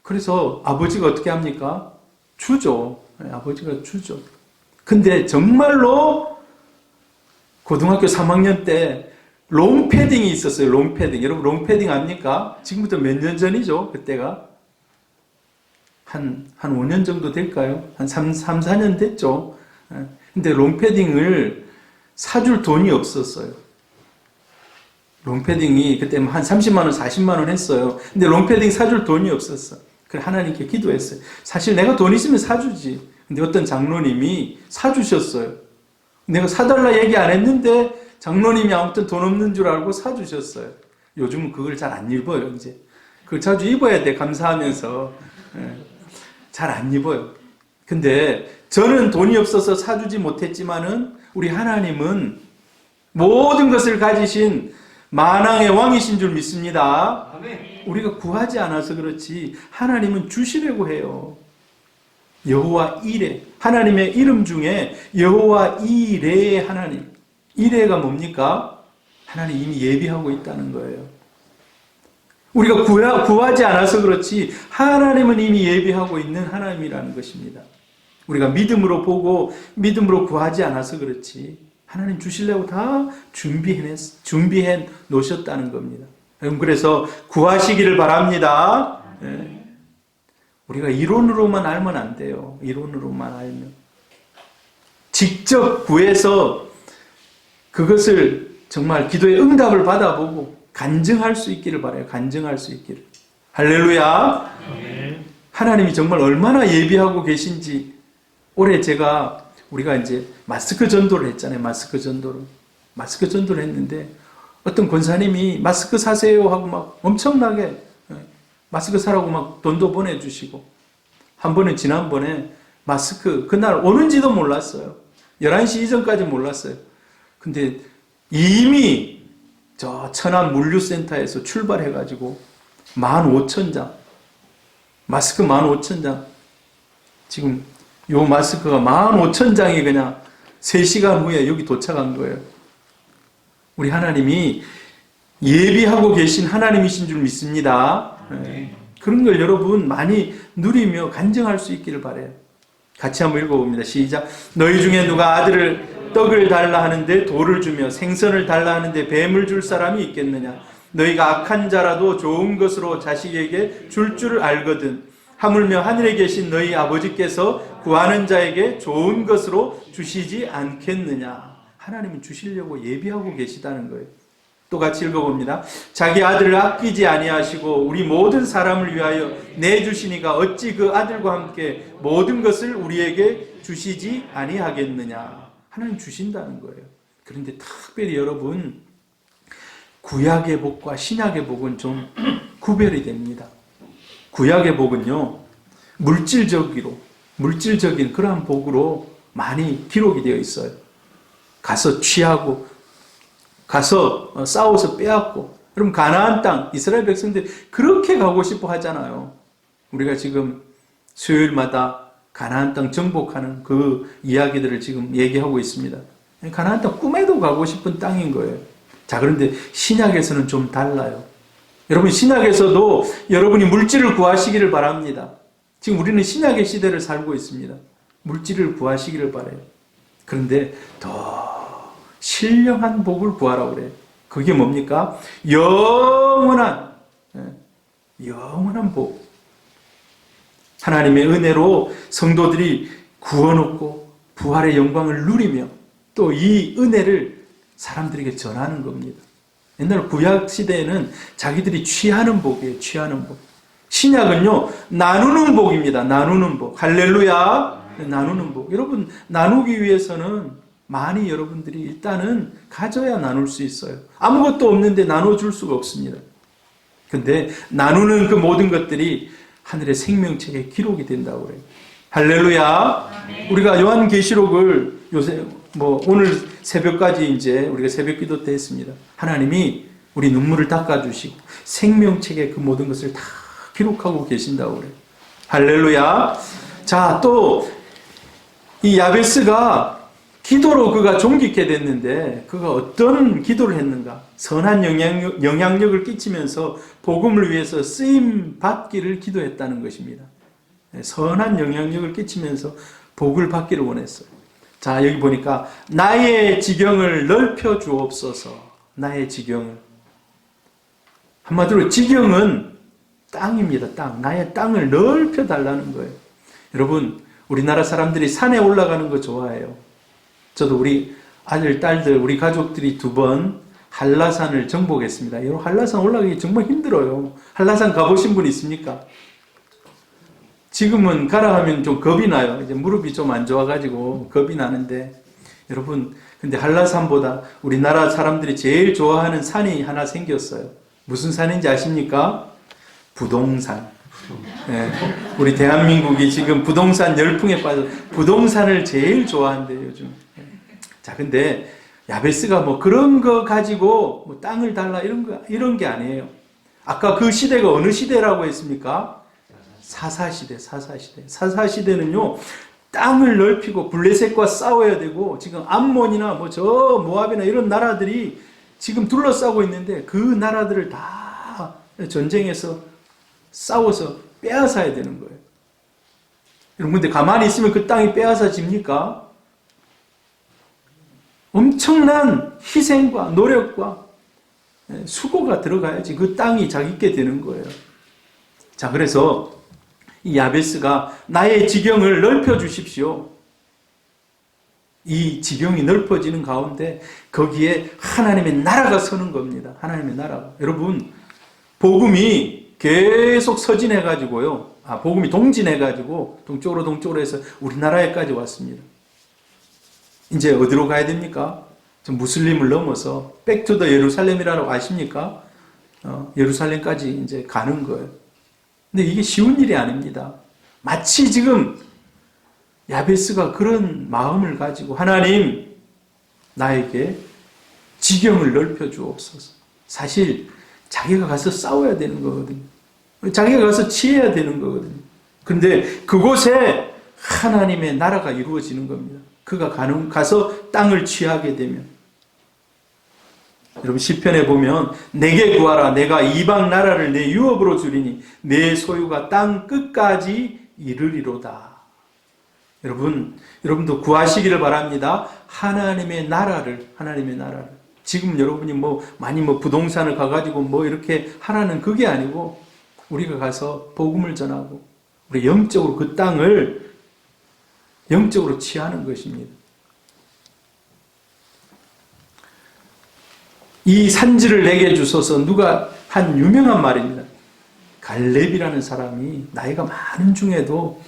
그래서 아버지가 어떻게 합니까? 주죠. 아버지가 주죠. 근데 정말로 고등학교 3학년 때 롱패딩이 있었어요. 롱패딩. 여러분 롱패딩 압니까? 지금부터 몇 년 전이죠. 그때가. 한 5년 정도 될까요? 한 4년 됐죠. 근데 롱패딩을 사줄 돈이 없었어요. 롱패딩이 그때 한 30만 원, 40만 원 했어요. 근데 롱패딩 사줄 돈이 없었어. 그래 하나님께 기도했어요. 사실 내가 돈 있으면 사주지. 근데 어떤 장로님이 사주셨어요. 내가 사달라 얘기 안 했는데 장로님이 아무튼 돈 없는 줄 알고 사주셨어요. 요즘은 그걸 잘 안 입어요, 이제. 그걸 자주 입어야 돼, 감사하면서. 잘 안 입어요. 근데 저는 돈이 없어서 사주지 못했지만은 우리 하나님은 모든 것을 가지신 만왕의 왕이신 줄 믿습니다. 우리가 구하지 않아서 그렇지 하나님은 주시려고 해요. 여호와 이레, 하나님의 이름 중에 여호와 이레의 하나님. 이레가 뭡니까? 하나님 이미 예비하고 있다는 거예요. 우리가 구하지 않아서 그렇지 하나님은 이미 예비하고 있는 하나님이라는 것입니다. 우리가 믿음으로 보고 믿음으로 구하지 않아서 그렇지 하나님 주시려고 다 준비해 놓으셨다는 겁니다. 그래서 구하시기를 바랍니다. 우리가 이론으로만 알면 안 돼요. 이론으로만 알면. 직접 구해서 그것을 정말 기도의 응답을 받아보고 간증할 수 있기를 바라요. 간증할 수 있기를. 할렐루야. 하나님이 정말 얼마나 예비하고 계신지. 올해 우리가 이제 마스크 전도를 했잖아요. 마스크 전도를 했는데 어떤 권사님이 마스크 사세요 하고 막 엄청나게 마스크 사라고 막 돈도 보내주시고, 한 번은 지난번에 마스크 그날 오는지도 몰랐어요. 11시 이전까지 몰랐어요. 근데 이미 저 천안 물류센터에서 출발해가지고 15,000장, 마스크 15,000장, 지금 요 마스크가 15,000장이 그냥 3시간 후에 여기 도착한 거예요. 우리 하나님이 예비하고 계신 하나님이신 줄 믿습니다. 네. 그런 걸 여러분 많이 누리며 간증할 수 있기를 바라요. 같이 한번 읽어봅니다. 시작. 너희 중에 누가 아들을 떡을 달라 하는데 돌을 주며 생선을 달라 하는데 뱀을 줄 사람이 있겠느냐. 너희가 악한 자라도 좋은 것으로 자식에게 줄 줄 알거든. 하물며 하늘에 계신 너희 아버지께서 구하는 자에게 좋은 것으로 주시지 않겠느냐. 하나님은 주시려고 예비하고 계시다는 거예요. 또 같이 읽어봅니다. 자기 아들을 아끼지 아니하시고 우리 모든 사람을 위하여 내주시니까 어찌 그 아들과 함께 모든 것을 우리에게 주시지 아니하겠느냐. 하나님 주신다는 거예요. 그런데 특별히 여러분, 구약의 복과 신약의 복은 좀 구별이 됩니다. 구약의 복은요, 물질적인 그러한 복으로 많이 기록이 되어 있어요. 가서 취하고 가서 싸워서 빼앗고, 그럼 가나안 땅, 이스라엘 백성들이 그렇게 가고 싶어 하잖아요. 우리가 지금 수요일마다 가나안 땅 정복하는 그 이야기들을 지금 얘기하고 있습니다. 가나안 땅 꿈에도 가고 싶은 땅인 거예요. 자, 그런데 신약에서는 좀 달라요. 여러분, 신약에서도 여러분이 물질을 구하시기를 바랍니다. 지금 우리는 신약의 시대를 살고 있습니다. 물질을 구하시기를 바라요. 그런데 더 신령한 복을 구하라고 그래요. 그게 뭡니까? 영원한 복. 하나님의 은혜로 성도들이 구원 얻고 부활의 영광을 누리며 또 이 은혜를 사람들에게 전하는 겁니다. 옛날 구약 시대에는 자기들이 취하는 복이에요. 취하는 복. 신약은요, 나누는 복입니다. 나누는 복. 할렐루야. 나누는 복. 여러분, 나누기 위해서는 많이 여러분들이 일단은 가져야 나눌 수 있어요. 아무것도 없는데 나눠줄 수가 없습니다. 근데 나누는 그 모든 것들이 하늘의 생명책에 기록이 된다고 그래요. 할렐루야. 우리가 요한계시록을 요새 오늘 새벽까지 이제 우리가 새벽 기도 때 했습니다. 하나님이 우리 눈물을 닦아주시고 생명책에 그 모든 것을 다 기록하고 계신다고 그래요. 할렐루야. 자, 또 이 야베스가 기도로 그가 존귀케 됐는데 그가 어떤 기도를 했는가? 선한 영향력을 끼치면서 복음을 위해서 쓰임 받기를 기도했다는 것입니다. 선한 영향력을 끼치면서 복을 받기를 원했어요. 자, 여기 보니까 나의 지경을 넓혀 주옵소서. 나의 지경을. 한마디로 지경은 땅입니다. 땅. 나의 땅을 넓혀 달라는 거예요. 여러분, 우리나라 사람들이 산에 올라가는 거 좋아해요. 저도 우리 아들, 딸들, 우리 가족들이 2번 한라산을 정복했습니다. 여러분, 한라산 올라가기 정말 힘들어요. 한라산 가보신 분 있습니까? 지금은 가라 하면 좀 겁이 나요. 이제 무릎이 좀 안 좋아가지고 겁이 나는데, 여러분, 근데 한라산보다 우리나라 사람들이 제일 좋아하는 산이 하나 생겼어요. 무슨 산인지 아십니까? 부동산. 네, 우리 대한민국이 지금 부동산 열풍에 빠져 부동산을 제일 좋아한대요, 요즘. 자, 근데 야베스가 그런 거 가지고 땅을 달라 이런 게 아니에요. 아까 그 시대가 어느 시대라고 했습니까? 사사시대. 사사시대는요, 땅을 넓히고 블레셋과 싸워야 되고, 지금 암몬이나 저 모압이나 이런 나라들이 지금 둘러싸고 있는데 그 나라들을 다 전쟁에서 싸워서 빼앗아야 되는 거예요. 여러분, 근데 가만히 있으면 그 땅이 빼앗아집니까? 엄청난 희생과 노력과 수고가 들어가야지 그 땅이 자기께 되는 거예요. 자, 그래서 이 야베스가 나의 지경을 넓혀 주십시오. 이 지경이 넓어지는 가운데 거기에 하나님의 나라가 서는 겁니다. 하나님의 나라가. 여러분, 복음이 계속 서진해가지고요. 복음이 동진해가지고 동쪽으로 해서 우리나라에까지 왔습니다. 이제 어디로 가야 됩니까? 무슬림을 넘어서 백투더 예루살렘이라고 아십니까? 예루살렘까지 이제 가는 거예요. 근데 이게 쉬운 일이 아닙니다. 마치 지금 야베스가 그런 마음을 가지고 하나님 나에게 지경을 넓혀 주옵소서. 사실 자기가 가서 싸워야 되는 거거든요. 자기가 가서 치해야 되는 거거든요. 근데 그곳에 하나님의 나라가 이루어지는 겁니다. 그가 가서 땅을 취하게 되면. 여러분 시편에 보면 내게 구하라 내가 이방 나라를 내 유업으로 주리니 내 소유가 땅 끝까지 이르리로다. 여러분도 구하시기를 바랍니다. 하나님의 나라를. 지금 여러분이 많이 부동산을 가가지고 이렇게 하라는 그게 아니고 우리가 가서 복음을 전하고 우리 영적으로 그 땅을 영적으로 취하는 것입니다. 이 산지를 내게 주소서. 누가 한 유명한 말입니다. 갈렙이라는 사람이 나이가 많은 중에도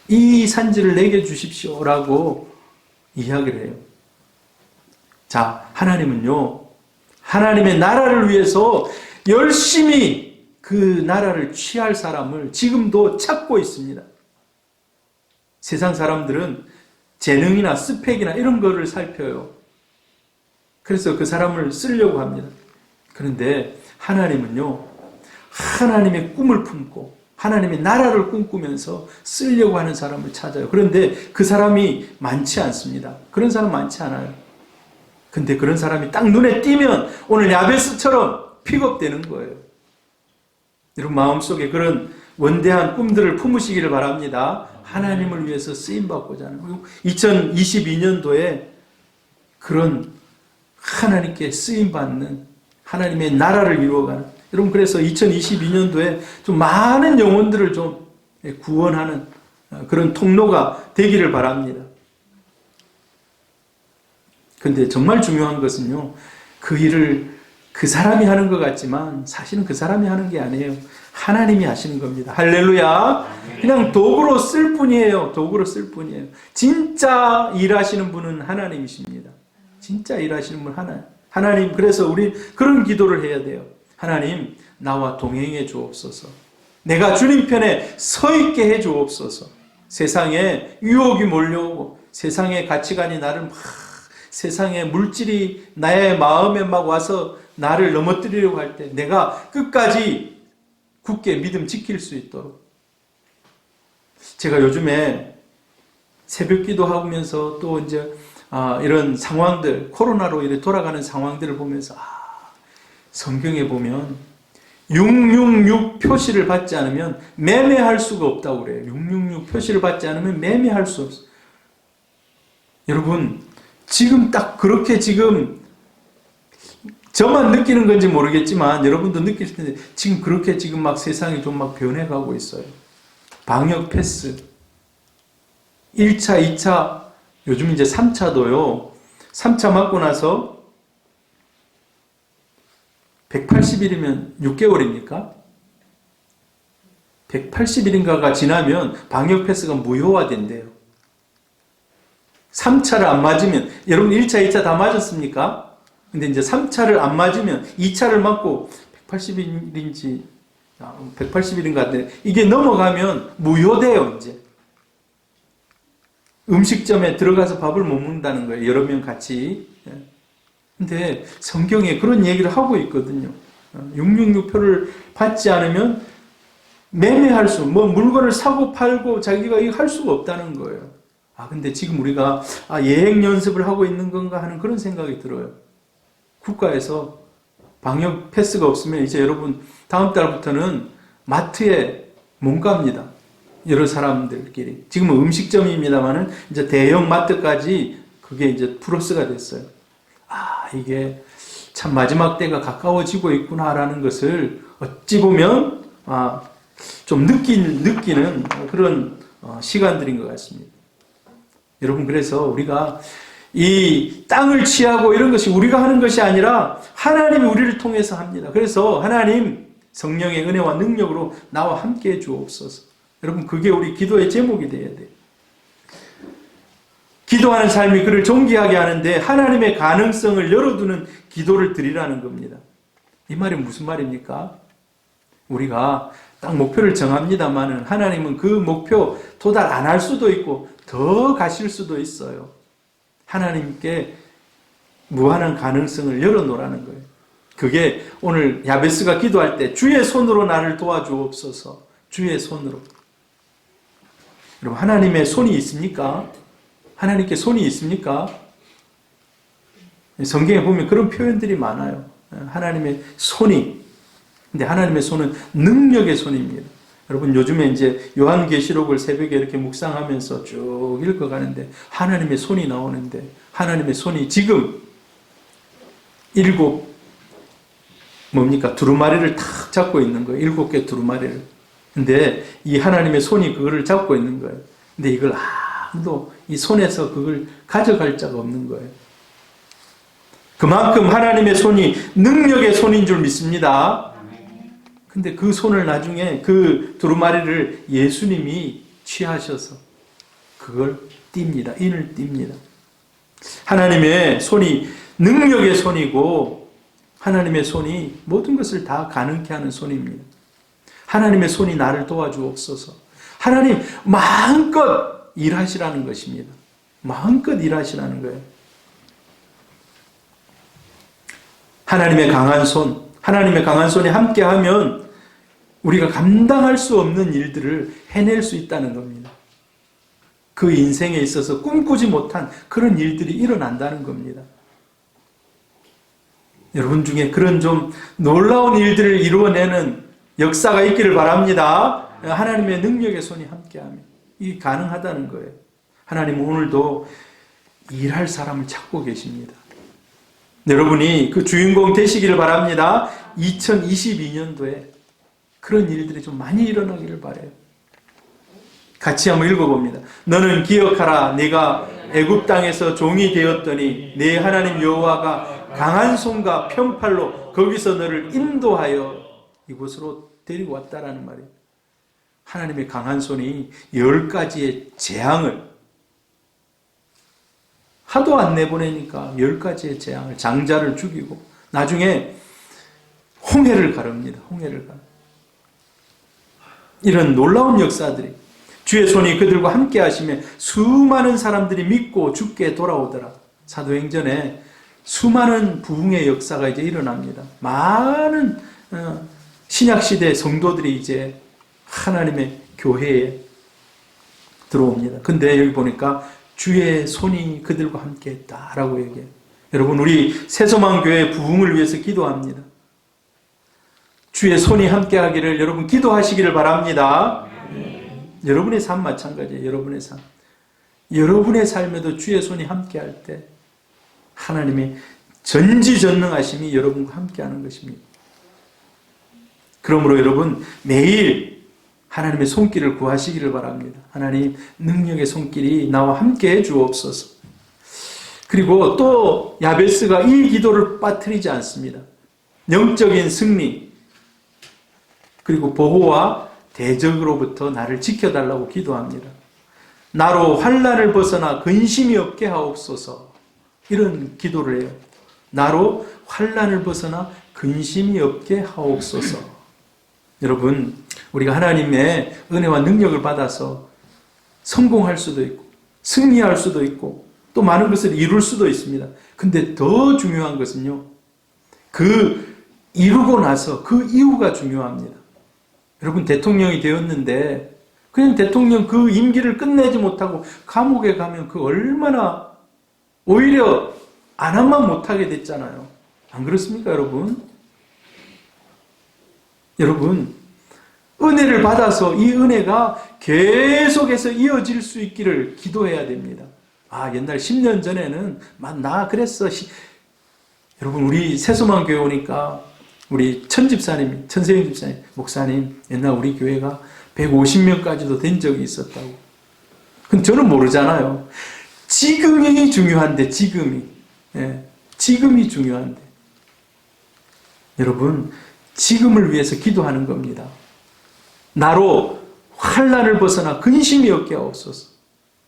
이 산지를 내게 주십시오라고 이야기를 해요. 자, 하나님은요, 하나님의 나라를 위해서 열심히 그 나라를 취할 사람을 지금도 찾고 있습니다. 세상 사람들은 재능이나 스펙이나 이런 거를 살펴요. 그래서 그 사람을 쓰려고 합니다. 그런데 하나님은요, 하나님의 꿈을 품고 하나님의 나라를 꿈꾸면서 쓰려고 하는 사람을 찾아요. 그런데 그 사람이 많지 않습니다. 그런 사람 많지 않아요. 근데 그런 사람이 딱 눈에 띄면 오늘 야베스처럼 픽업되는 거예요. 여러분 마음속에 그런 원대한 꿈들을 품으시기를 바랍니다. 하나님을 위해서 쓰임받고자 하는. 그리고 2022년도에 그런 하나님께 쓰임받는 하나님의 나라를 이루어가는. 여러분 그래서 2022년도에 좀 많은 영혼들을 좀 구원하는 그런 통로가 되기를 바랍니다. 근데 정말 중요한 것은요, 그 일을 그 사람이 하는 것 같지만 사실은 그 사람이 하는 게 아니에요. 하나님이 하시는 겁니다. 할렐루야. 그냥 도구로 쓸 뿐이에요. 도구로 쓸 뿐이에요. 진짜 일하시는 분은 하나님이십니다. 진짜 일하시는 분 하나님. 그래서 우리 그런 기도를 해야 돼요. 하나님, 나와 동행해 주옵소서. 내가 주님 편에 서 있게 해 주옵소서. 세상에 유혹이 몰려오고 세상의 가치관이 나를 세상의 물질이 나의 마음에 막 와서 나를 넘어뜨리려고 할 때 내가 끝까지 굳게 믿음 지킬 수 있도록. 제가 요즘에 새벽 기도하면서 또 이제 이런 상황들, 코로나로 이렇게 돌아가는 상황들을 보면서 성경에 보면 666 표시를 받지 않으면 매매할 수가 없다고 그래요. 666 표시를 받지 않으면 매매할 수 없어요. 여러분 지금 딱 그렇게 지금 저만 느끼는 건지 모르겠지만 여러분도 느낄 텐데 지금 그렇게 지금 막 세상이 좀 막 변해가고 있어요. 방역 패스 1차, 2차, 요즘 이제 3차도요. 3차 맞고 나서 180일이면 6개월입니까? 180일인가가 지나면 방역 패스가 무효화된대요. 3차를 안 맞으면, 여러분 1차, 2차 다 맞았습니까? 근데 이제 3차를 안 맞으면 2차를 맞고 180일인지 180일인가 이게 넘어가면 무효돼요, 이제. 음식점에 들어가서 밥을 못 먹는다는 거예요. 여러 명 같이. 근데 성경에 그런 얘기를 하고 있거든요. 666표를 받지 않으면 매매할 수, 물건을 사고 팔고 자기가 이거 할 수가 없다는 거예요. 근데 지금 우리가 예행 연습을 하고 있는 건가 하는 그런 생각이 들어요. 국가에서 방역 패스가 없으면 이제 여러분 다음 달부터는 마트에 못 갑니다. 여러 사람들끼리. 지금은 음식점입니다만은 이제 대형 마트까지 그게 이제 플러스가 됐어요. 이게 참 마지막 때가 가까워지고 있구나라는 것을 어찌 보면 좀 느끼는 그런 시간들인 것 같습니다. 여러분 그래서 우리가 이 땅을 취하고 이런 것이 우리가 하는 것이 아니라 하나님이 우리를 통해서 합니다. 그래서 하나님 성령의 은혜와 능력으로 나와 함께 해 주옵소서. 여러분 그게 우리 기도의 제목이 되어야 돼요. 기도하는 삶이 그를 존귀하게 하는데 하나님의 가능성을 열어두는 기도를 드리라는 겁니다. 이 말이 무슨 말입니까? 우리가 딱 목표를 정합니다만은 하나님은 그 목표 도달 안 할 수도 있고 더 가실 수도 있어요. 하나님께 무한한 가능성을 열어놓으라는 거예요. 그게 오늘 야베스가 기도할 때 주의 손으로 나를 도와주옵소서. 주의 손으로. 여러분, 하나님의 손이 있습니까? 하나님께 손이 있습니까? 성경에 보면 그런 표현들이 많아요. 하나님의 손이. 근데 하나님의 손은 능력의 손입니다. 여러분, 요즘에 이제 요한계시록을 새벽에 이렇게 묵상하면서 쭉 읽어가는데 하나님의 손이 나오는데 하나님의 손이 지금 7 두루마리를 탁 잡고 있는 거예요. 7개 두루마리를. 근데 이 하나님의 손이 그거를 잡고 있는 거예요. 근데 이걸 아무도 이 손에서 그걸 가져갈 자가 없는 거예요. 그만큼 하나님의 손이 능력의 손인 줄 믿습니다. 근데 그 손을 나중에 그 두루마리를 예수님이 취하셔서 그걸 띱니다. 인을 띱니다. 하나님의 손이 능력의 손이고 하나님의 손이 모든 것을 다 가능케 하는 손입니다. 하나님의 손이 나를 도와주옵소서. 하나님 마음껏 일하시라는 것입니다. 마음껏 일하시라는 거예요. 하나님의 강한 손이 함께하면 우리가 감당할 수 없는 일들을 해낼 수 있다는 겁니다. 그 인생에 있어서 꿈꾸지 못한 그런 일들이 일어난다는 겁니다. 여러분 중에 그런 좀 놀라운 일들을 이루어내는 역사가 있기를 바랍니다. 하나님의 능력의 손이 함께하면 이게 가능하다는 거예요. 하나님은 오늘도 일할 사람을 찾고 계십니다. 여러분이 그 주인공 되시기를 바랍니다. 2022년도에 그런 일들이 좀 많이 일어나기를 바라요. 같이 한번 읽어봅니다. 너는 기억하라. 네가 애굽 땅에서 종이 되었더니 네 하나님 여호와가 강한 손과 편팔로 거기서 너를 인도하여 이곳으로 데리고 왔다라는 말이에요. 하나님의 강한 손이 10가지의 재앙을 하도 안 내보내니까 10가지의 재앙을, 장자를 죽이고 나중에 홍해를 가릅니다. 홍해를 가릅니다. 이런 놀라운 역사들이 주의 손이 그들과 함께 하시며 수많은 사람들이 믿고 죽게 돌아오더라. 사도행전에 수많은 부흥의 역사가 이제 일어납니다. 많은 신약시대 성도들이 이제 하나님의 교회에 들어옵니다. 근데 여기 보니까 주의 손이 그들과 함께 했다라고 얘기해요. 여러분, 우리 새소망교회 부흥을 위해서 기도합니다. 주의 손이 함께 하기를 여러분 기도하시기를 바랍니다. 여러분의 삶 마찬가지예요. 여러분의 삶. 여러분의 삶에도 주의 손이 함께 할 때 하나님의 전지전능하심이 여러분과 함께 하는 것입니다. 그러므로 여러분 매일 하나님의 손길을 구하시기를 바랍니다. 하나님 능력의 손길이 나와 함께 해 주옵소서. 그리고 또 야베스가 이 기도를 빠뜨리지 않습니다. 영적인 승리 그리고 보호와 대적으로부터 나를 지켜달라고 기도합니다. 나로 환난을 벗어나 근심이 없게 하옵소서. 이런 기도를 해요. 나로 환난을 벗어나 근심이 없게 하옵소서. 여러분, 우리가 하나님의 은혜와 능력을 받아서 성공할 수도 있고 승리할 수도 있고 또 많은 것을 이룰 수도 있습니다. 근데 더 중요한 것은요, 그 이루고 나서 그 이후가 중요합니다. 여러분, 대통령이 되었는데 그냥 대통령 그 임기를 끝내지 못하고 감옥에 가면 그 얼마나 오히려 안함만 못하게 됐잖아요. 안 그렇습니까, 여러분? 여러분, 은혜를 받아서 이 은혜가 계속해서 이어질 수 있기를 기도해야 됩니다. 아, 옛날 10년 전에는 나 그랬어. 여러분, 우리 새소망교회 오니까 우리 천집사님, 천세영 집사님, 목사님, 옛날 우리 교회가 150명까지도 된 적이 있었다고. 근데 저는 모르잖아요. 지금이 중요한데, 지금이. 예, 지금이 중요한데. 여러분, 지금을 위해서 기도하는 겁니다. 나로 환난을 벗어나 근심이 없게 하옵소서.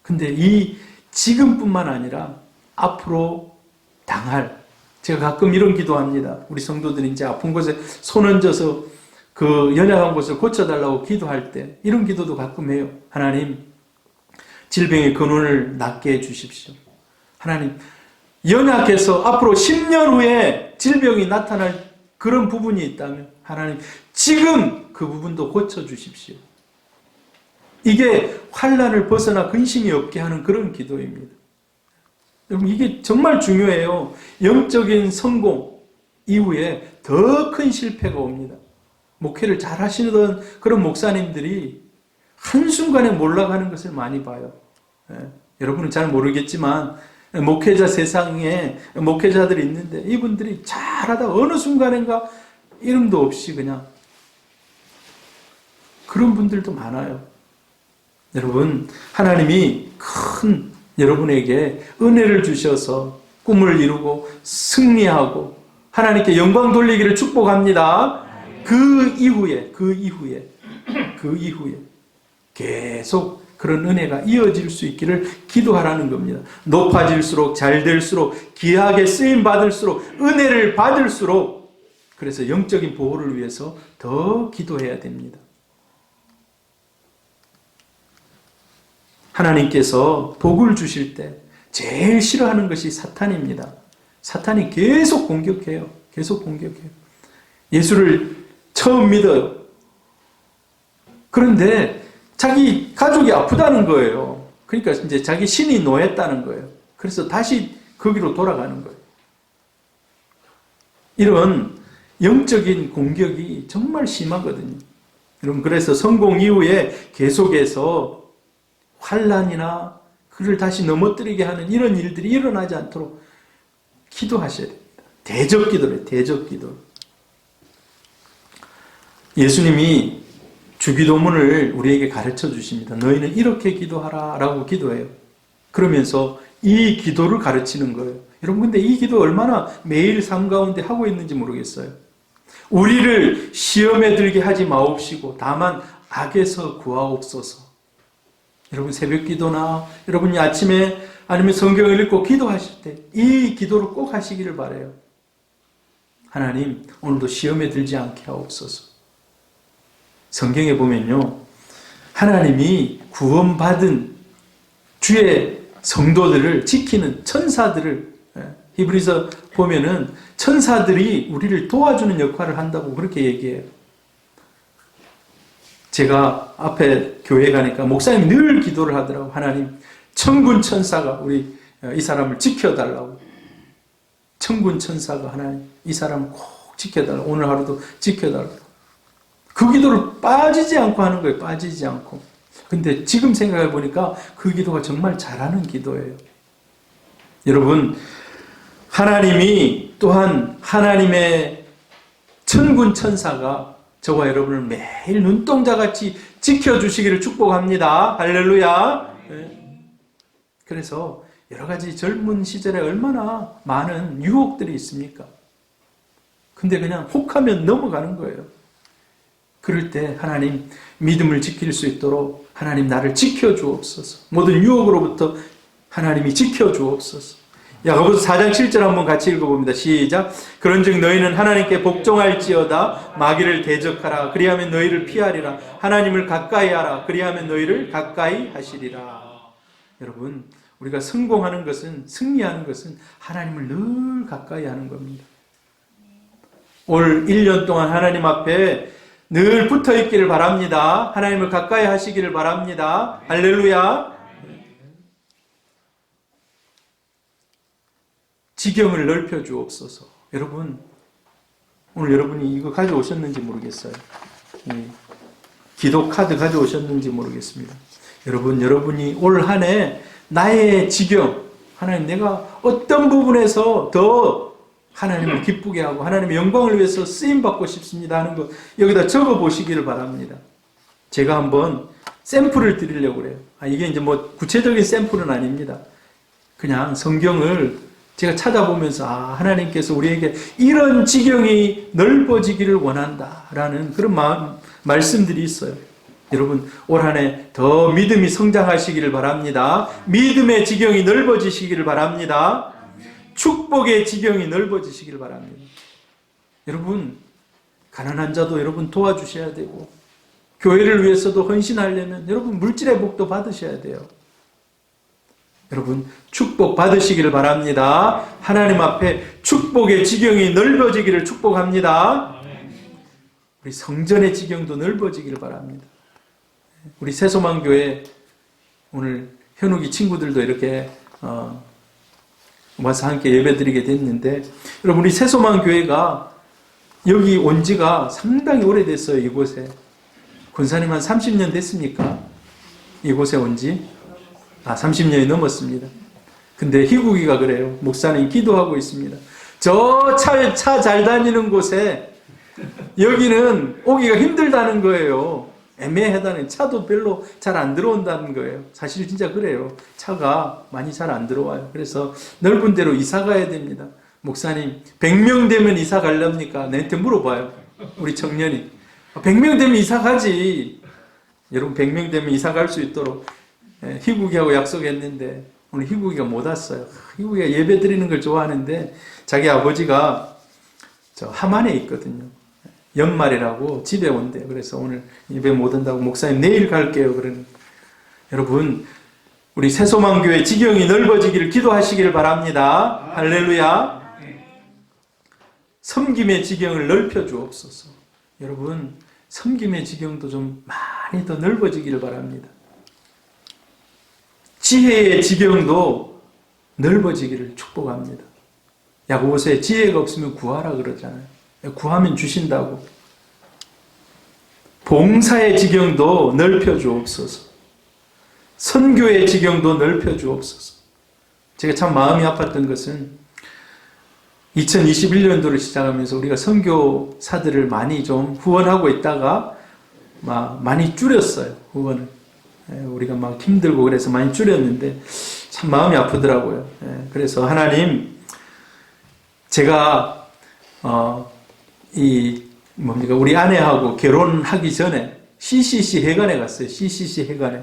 근데 이 지금뿐만 아니라 앞으로 당할, 제가 가끔 이런 기도합니다. 우리 성도들이 이제 아픈 곳에 손 얹어서 그 연약한 곳을 고쳐달라고 기도할 때 이런 기도도 가끔 해요. 하나님, 질병의 근원을 낫게 해주십시오. 하나님, 연약해서 앞으로 10년 후에 질병이 나타날 그런 부분이 있다면 하나님, 지금 그 부분도 고쳐주십시오. 이게 환난을 벗어나 근심이 없게 하는 그런 기도입니다. 여러분, 이게 정말 중요해요. 영적인 성공 이후에 더 큰 실패가 옵니다. 목회를 잘 하시던 그런 목사님들이 한순간에 몰락하는 것을 많이 봐요. 여러분은 잘 모르겠지만 목회자 세상에 목회자들이 있는데 이분들이 잘하다 어느 순간인가 이름도 없이 그냥 그런 분들도 많아요. 여러분, 하나님이 큰 여러분에게 은혜를 주셔서 꿈을 이루고 승리하고 하나님께 영광 돌리기를 축복합니다. 그 이후에 계속 그런 은혜가 이어질 수 있기를 기도하라는 겁니다. 높아질수록 잘 될수록 귀하게 쓰임 받을수록 은혜를 받을수록 그래서 영적인 보호를 위해서 더 기도해야 됩니다. 하나님께서 복을 주실 때 제일 싫어하는 것이 사탄입니다. 사탄이 계속 공격해요. 계속 공격해요. 예수를 처음 믿어요. 그런데 자기 가족이 아프다는 거예요. 그러니까 이제 자기 신이 노했다는 거예요. 그래서 다시 거기로 돌아가는 거예요. 이런 영적인 공격이 정말 심하거든요. 여러분, 그래서 성공 이후에 계속해서 환난이나 그를 다시 넘어뜨리게 하는 이런 일들이 일어나지 않도록 기도하셔야 됩니다. 대적기도래, 대적기도. 예수님이 주기도문을 우리에게 가르쳐 주십니다. 너희는 이렇게 기도하라 라고 기도해요. 그러면서 이 기도를 가르치는 거예요. 여러분, 근데 이 기도 얼마나 매일 삶 가운데 하고 있는지 모르겠어요. 우리를 시험에 들게 하지 마옵시고 다만 악에서 구하옵소서. 여러분, 새벽 기도나 여러분이 아침에 아니면 성경을 읽고 기도하실 때 이 기도를 꼭 하시기를 바라요. 하나님, 오늘도 시험에 들지 않게 하옵소서. 성경에 보면요, 하나님이 구원받은 주의 성도들을 지키는 천사들을, 히브리서 보면은 천사들이 우리를 도와주는 역할을 한다고 그렇게 얘기해요. 제가 앞에 교회 가니까 목사님이 늘 기도를 하더라고. 하나님, 천군 천사가 우리 이 사람을 지켜달라고. 천군 천사가 하나님, 이 사람을 꼭 지켜달라고. 오늘 하루도 지켜달라고. 그 기도를 빠지지 않고 하는 거예요. 빠지지 않고. 근데 지금 생각해 보니까 그 기도가 정말 잘하는 기도예요. 여러분, 하나님이 또한 하나님의 천군 천사가 저와 여러분을 매일 눈동자같이 지켜주시기를 축복합니다. 할렐루야. 그래서 여러 가지 젊은 시절에 얼마나 많은 유혹들이 있습니까? 근데 그냥 혹하면 넘어가는 거예요. 그럴 때 하나님, 믿음을 지킬 수 있도록 하나님 나를 지켜주옵소서. 모든 유혹으로부터 하나님이 지켜주옵소서. 야고보서 4장 7절 한번 같이 읽어봅니다. 시작. 그런즉 너희는 하나님께 복종할지어다. 마귀를 대적하라. 그리하면 너희를 피하리라. 하나님을 가까이 하라. 그리하면 너희를 가까이 하시리라. 여러분, 우리가 성공하는 것은, 승리하는 것은 하나님을 늘 가까이 하는 겁니다. 올 1년 동안 하나님 앞에 늘 붙어 있기를 바랍니다. 하나님을 가까이 하시기를 바랍니다. 할렐루야. 지경을 넓혀 주옵소서. 여러분, 오늘 여러분이 이거 가져오셨는지 모르겠어요. 기도 카드 가져오셨는지 모르겠습니다. 여러분이 올 한 해 나의 지경, 하나님, 내가 어떤 부분에서 더 하나님을 기쁘게 하고 하나님의 영광을 위해서 쓰임받고 싶습니다 하는 거 여기다 적어 보시기를 바랍니다. 제가 한번 샘플을 드리려고 그래요. 이게 이제 뭐 구체적인 샘플은 아닙니다. 그냥 성경을 제가 찾아보면서 하나님께서 우리에게 이런 지경이 넓어지기를 원한다라는 그런 말씀들이 있어요. 여러분, 올 한 해 더 믿음이 성장하시기를 바랍니다. 믿음의 지경이 넓어지시기를 바랍니다. 축복의 지경이 넓어지시기를 바랍니다. 여러분, 가난한 자도 여러분 도와주셔야 되고, 교회를 위해서도 헌신하려면 여러분 물질의 복도 받으셔야 돼요. 여러분 축복 받으시기를 바랍니다. 하나님 앞에 축복의 지경이 넓어지기를 축복합니다. 우리 성전의 지경도 넓어지기를 바랍니다. 우리 새소망교회 오늘 현욱이 친구들도 이렇게 와서 함께 예배드리게 됐는데, 여러분 우리 새소망교회가 여기 온 지가 상당히 오래됐어요. 이곳에 권사님 한 30년 됐습니까? 이곳에 온 지? 30년이 넘었습니다. 근데 희국이가 그래요. 목사님 기도하고 있습니다. 저 차 잘 다니는 곳에 여기는 오기가 힘들다는 거예요. 애매하다는, 차도 별로 잘 안 들어온다는 거예요. 사실 진짜 그래요. 차가 많이 잘 안 들어와요. 그래서 넓은 데로 이사 가야 됩니다. 목사님 100명 되면 이사 갈랍니까? 내한테 물어봐요. 우리 청년이 100명 되면 이사 가지. 여러분 100명 되면 이사 갈 수 있도록 희국이하고 약속했는데 오늘 희국이가 못 왔어요. 희국이가 예배 드리는 걸 좋아하는데 자기 아버지가 저 함안에 있거든요. 연말이라고 집에 온대요. 그래서 오늘 예배 못 온다고 목사님 내일 갈게요. 그러는. 여러분 우리 새소망교회 지경이 넓어지기를 기도하시기를 바랍니다. 할렐루야. 섬김의 지경을 넓혀 주옵소서. 여러분 섬김의 지경도 좀 많이 더 넓어지기를 바랍니다. 지혜의 지경도 넓어지기를 축복합니다. 야고보서에 지혜가 없으면 구하라 그러잖아요. 구하면 주신다고. 봉사의 지경도 넓혀 주옵소서. 선교의 지경도 넓혀 주옵소서. 제가 참 마음이 아팠던 것은 2021년도를 시작하면서 우리가 선교사들을 많이 좀 후원하고 있다가 많이 줄였어요. 후원을. 우리가 막 힘들고 그래서 많이 줄였는데 참 마음이 아프더라고요. 그래서 하나님, 제가 우리 아내하고 결혼하기 전에 CCC 회관에 갔어요. CCC 회관에.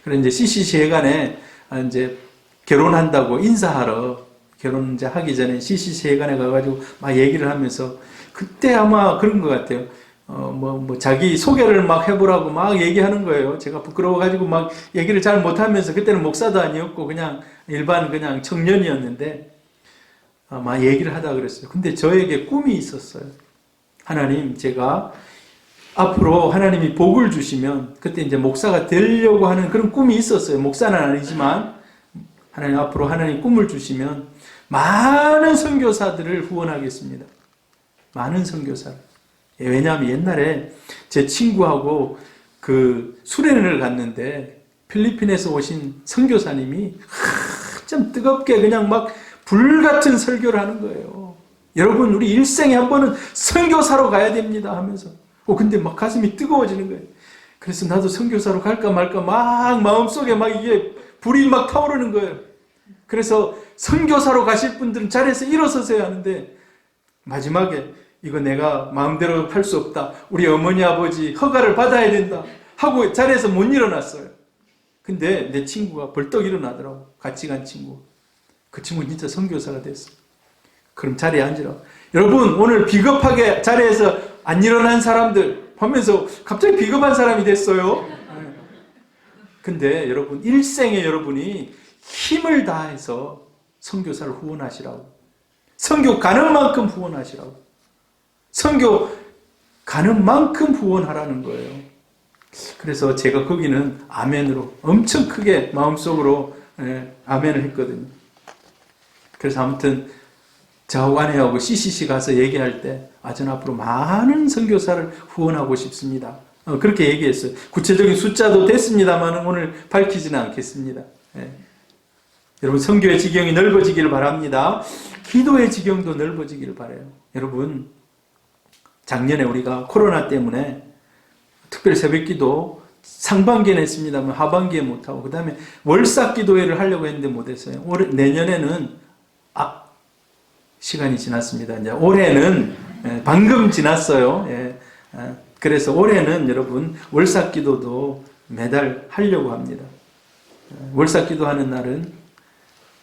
그래서 이제 CCC 회관에 이제 결혼한다고 인사하러, 결혼 이제 하기 전에 CCC 회관에 가가지고 막 얘기를 하면서, 그때 아마 그런 것 같아요. 자기 소개를 막 해보라고 막 얘기하는 거예요. 제가 부끄러워가지고 막 얘기를 잘 못하면서, 그때는 목사도 아니었고 그냥 일반 그냥 청년이었는데 막 얘기를 하다 그랬어요. 근데 저에게 꿈이 있었어요. 하나님, 제가 앞으로 하나님이 복을 주시면, 그때 이제 목사가 되려고 하는 그런 꿈이 있었어요. 목사는 아니지만 하나님, 앞으로 하나님 꿈을 주시면 많은 선교사들을 후원하겠습니다. 많은 선교사를. 왜냐하면 옛날에 제 친구하고 그 수련회를 갔는데 필리핀에서 오신 선교사님이 참 뜨겁게 그냥 막 불같은 설교를 하는 거예요. 여러분, 우리 일생에 한 번은 선교사로 가야 됩니다 하면서. 근데 막 가슴이 뜨거워지는 거예요. 그래서 나도 선교사로 갈까 말까 막 마음속에 막 이게 불이 막 타오르는 거예요. 그래서 선교사로 가실 분들은 자리에서 일어서셔야 하는데, 마지막에 이거 내가 마음대로 할 수 없다. 우리 어머니 아버지 허가를 받아야 된다 하고 자리에서 못 일어났어요. 근데 내 친구가 벌떡 일어나더라고. 같이 간 친구. 그 친구는 진짜 선교사가 됐어. 그럼 자리에 앉으라고. 여러분, 오늘 비겁하게 자리에서 안 일어난 사람들 보면서 갑자기 비겁한 사람이 됐어요. 근데 여러분, 일생에 여러분이 힘을 다해서 선교사를 후원하시라고. 선교 가는 만큼 후원하시라고. 선교 가는 만큼 후원하라는 거예요. 그래서 제가 거기는 아멘으로 엄청 크게 마음속으로 아멘을 했거든요. 그래서 아무튼 저하고 아내하고 CCC 가서 얘기할 때, 저는 앞으로 많은 선교사를 후원하고 싶습니다. 그렇게 얘기했어요. 구체적인 숫자도 됐습니다만 오늘 밝히지는 않겠습니다. 여러분, 선교의 지경이 넓어지기를 바랍니다. 기도의 지경도 넓어지기를 바라요. 여러분, 작년에 우리가 코로나 때문에 특별 새벽기도 상반기에는 했습니다만 하반기에 못하고, 그 다음에 월삭기도회를 하려고 했는데 못했어요. 내년에는 시간이 지났습니다. 이제 올해는 방금 지났어요. 그래서 올해는 여러분 월삭기도도 매달 하려고 합니다. 월삭기도 하는 날은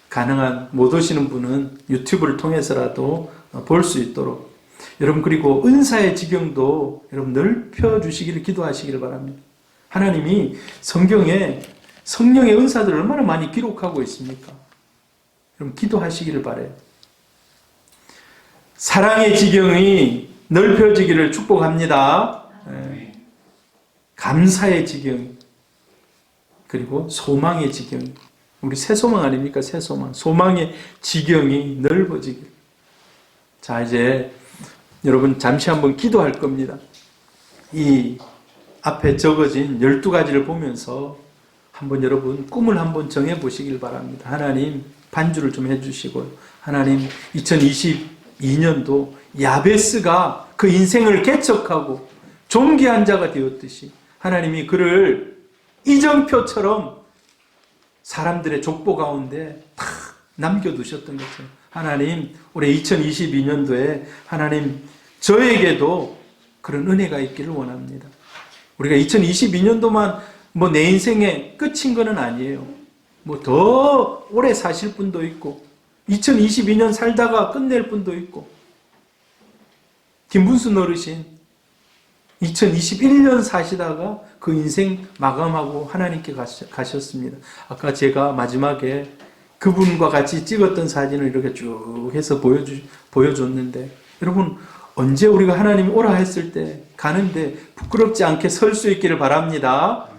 가능한 못 오시는 분은 유튜브를 통해서라도 볼 수 있도록, 여러분, 그리고 은사의 지경도 여러분 넓혀 주시기를 기도하시기를 바랍니다. 하나님이 성경에 성령의 은사들을 얼마나 많이 기록하고 있습니까? 여러분, 기도하시기를 바라요. 사랑의 지경이 넓혀지기를 축복합니다. 감사의 지경, 그리고 소망의 지경. 우리 새 소망 아닙니까? 새 소망. 소망의 지경이 넓어지길. 자, 이제 여러분 잠시 한번 기도할 겁니다. 이 앞에 적어진 12가지를 보면서 한번 여러분 꿈을 한번 정해 보시길 바랍니다. 하나님, 반주를 좀 해주시고요. 하나님, 2022년도 야베스가 그 인생을 개척하고 존귀한 자가 되었듯이 하나님이 그를 이정표처럼 사람들의 족보 가운데 다 남겨두셨던 것처럼 하나님, 올해 2022년도에 하나님, 저에게도 그런 은혜가 있기를 원합니다. 우리가 2022년도만 뭐 내 인생의 끝인 거는 아니에요. 뭐 더 오래 사실 분도 있고 2022년 살다가 끝낼 분도 있고, 김분순 어르신 2021년 사시다가 그 인생 마감하고 하나님께 가셨습니다. 아까 제가 마지막에 그분과 같이 찍었던 사진을 이렇게 쭉 해서 보여줬는데, 여러분, 언제 우리가 하나님이 오라 했을 때 가는데 부끄럽지 않게 설 수 있기를 바랍니다.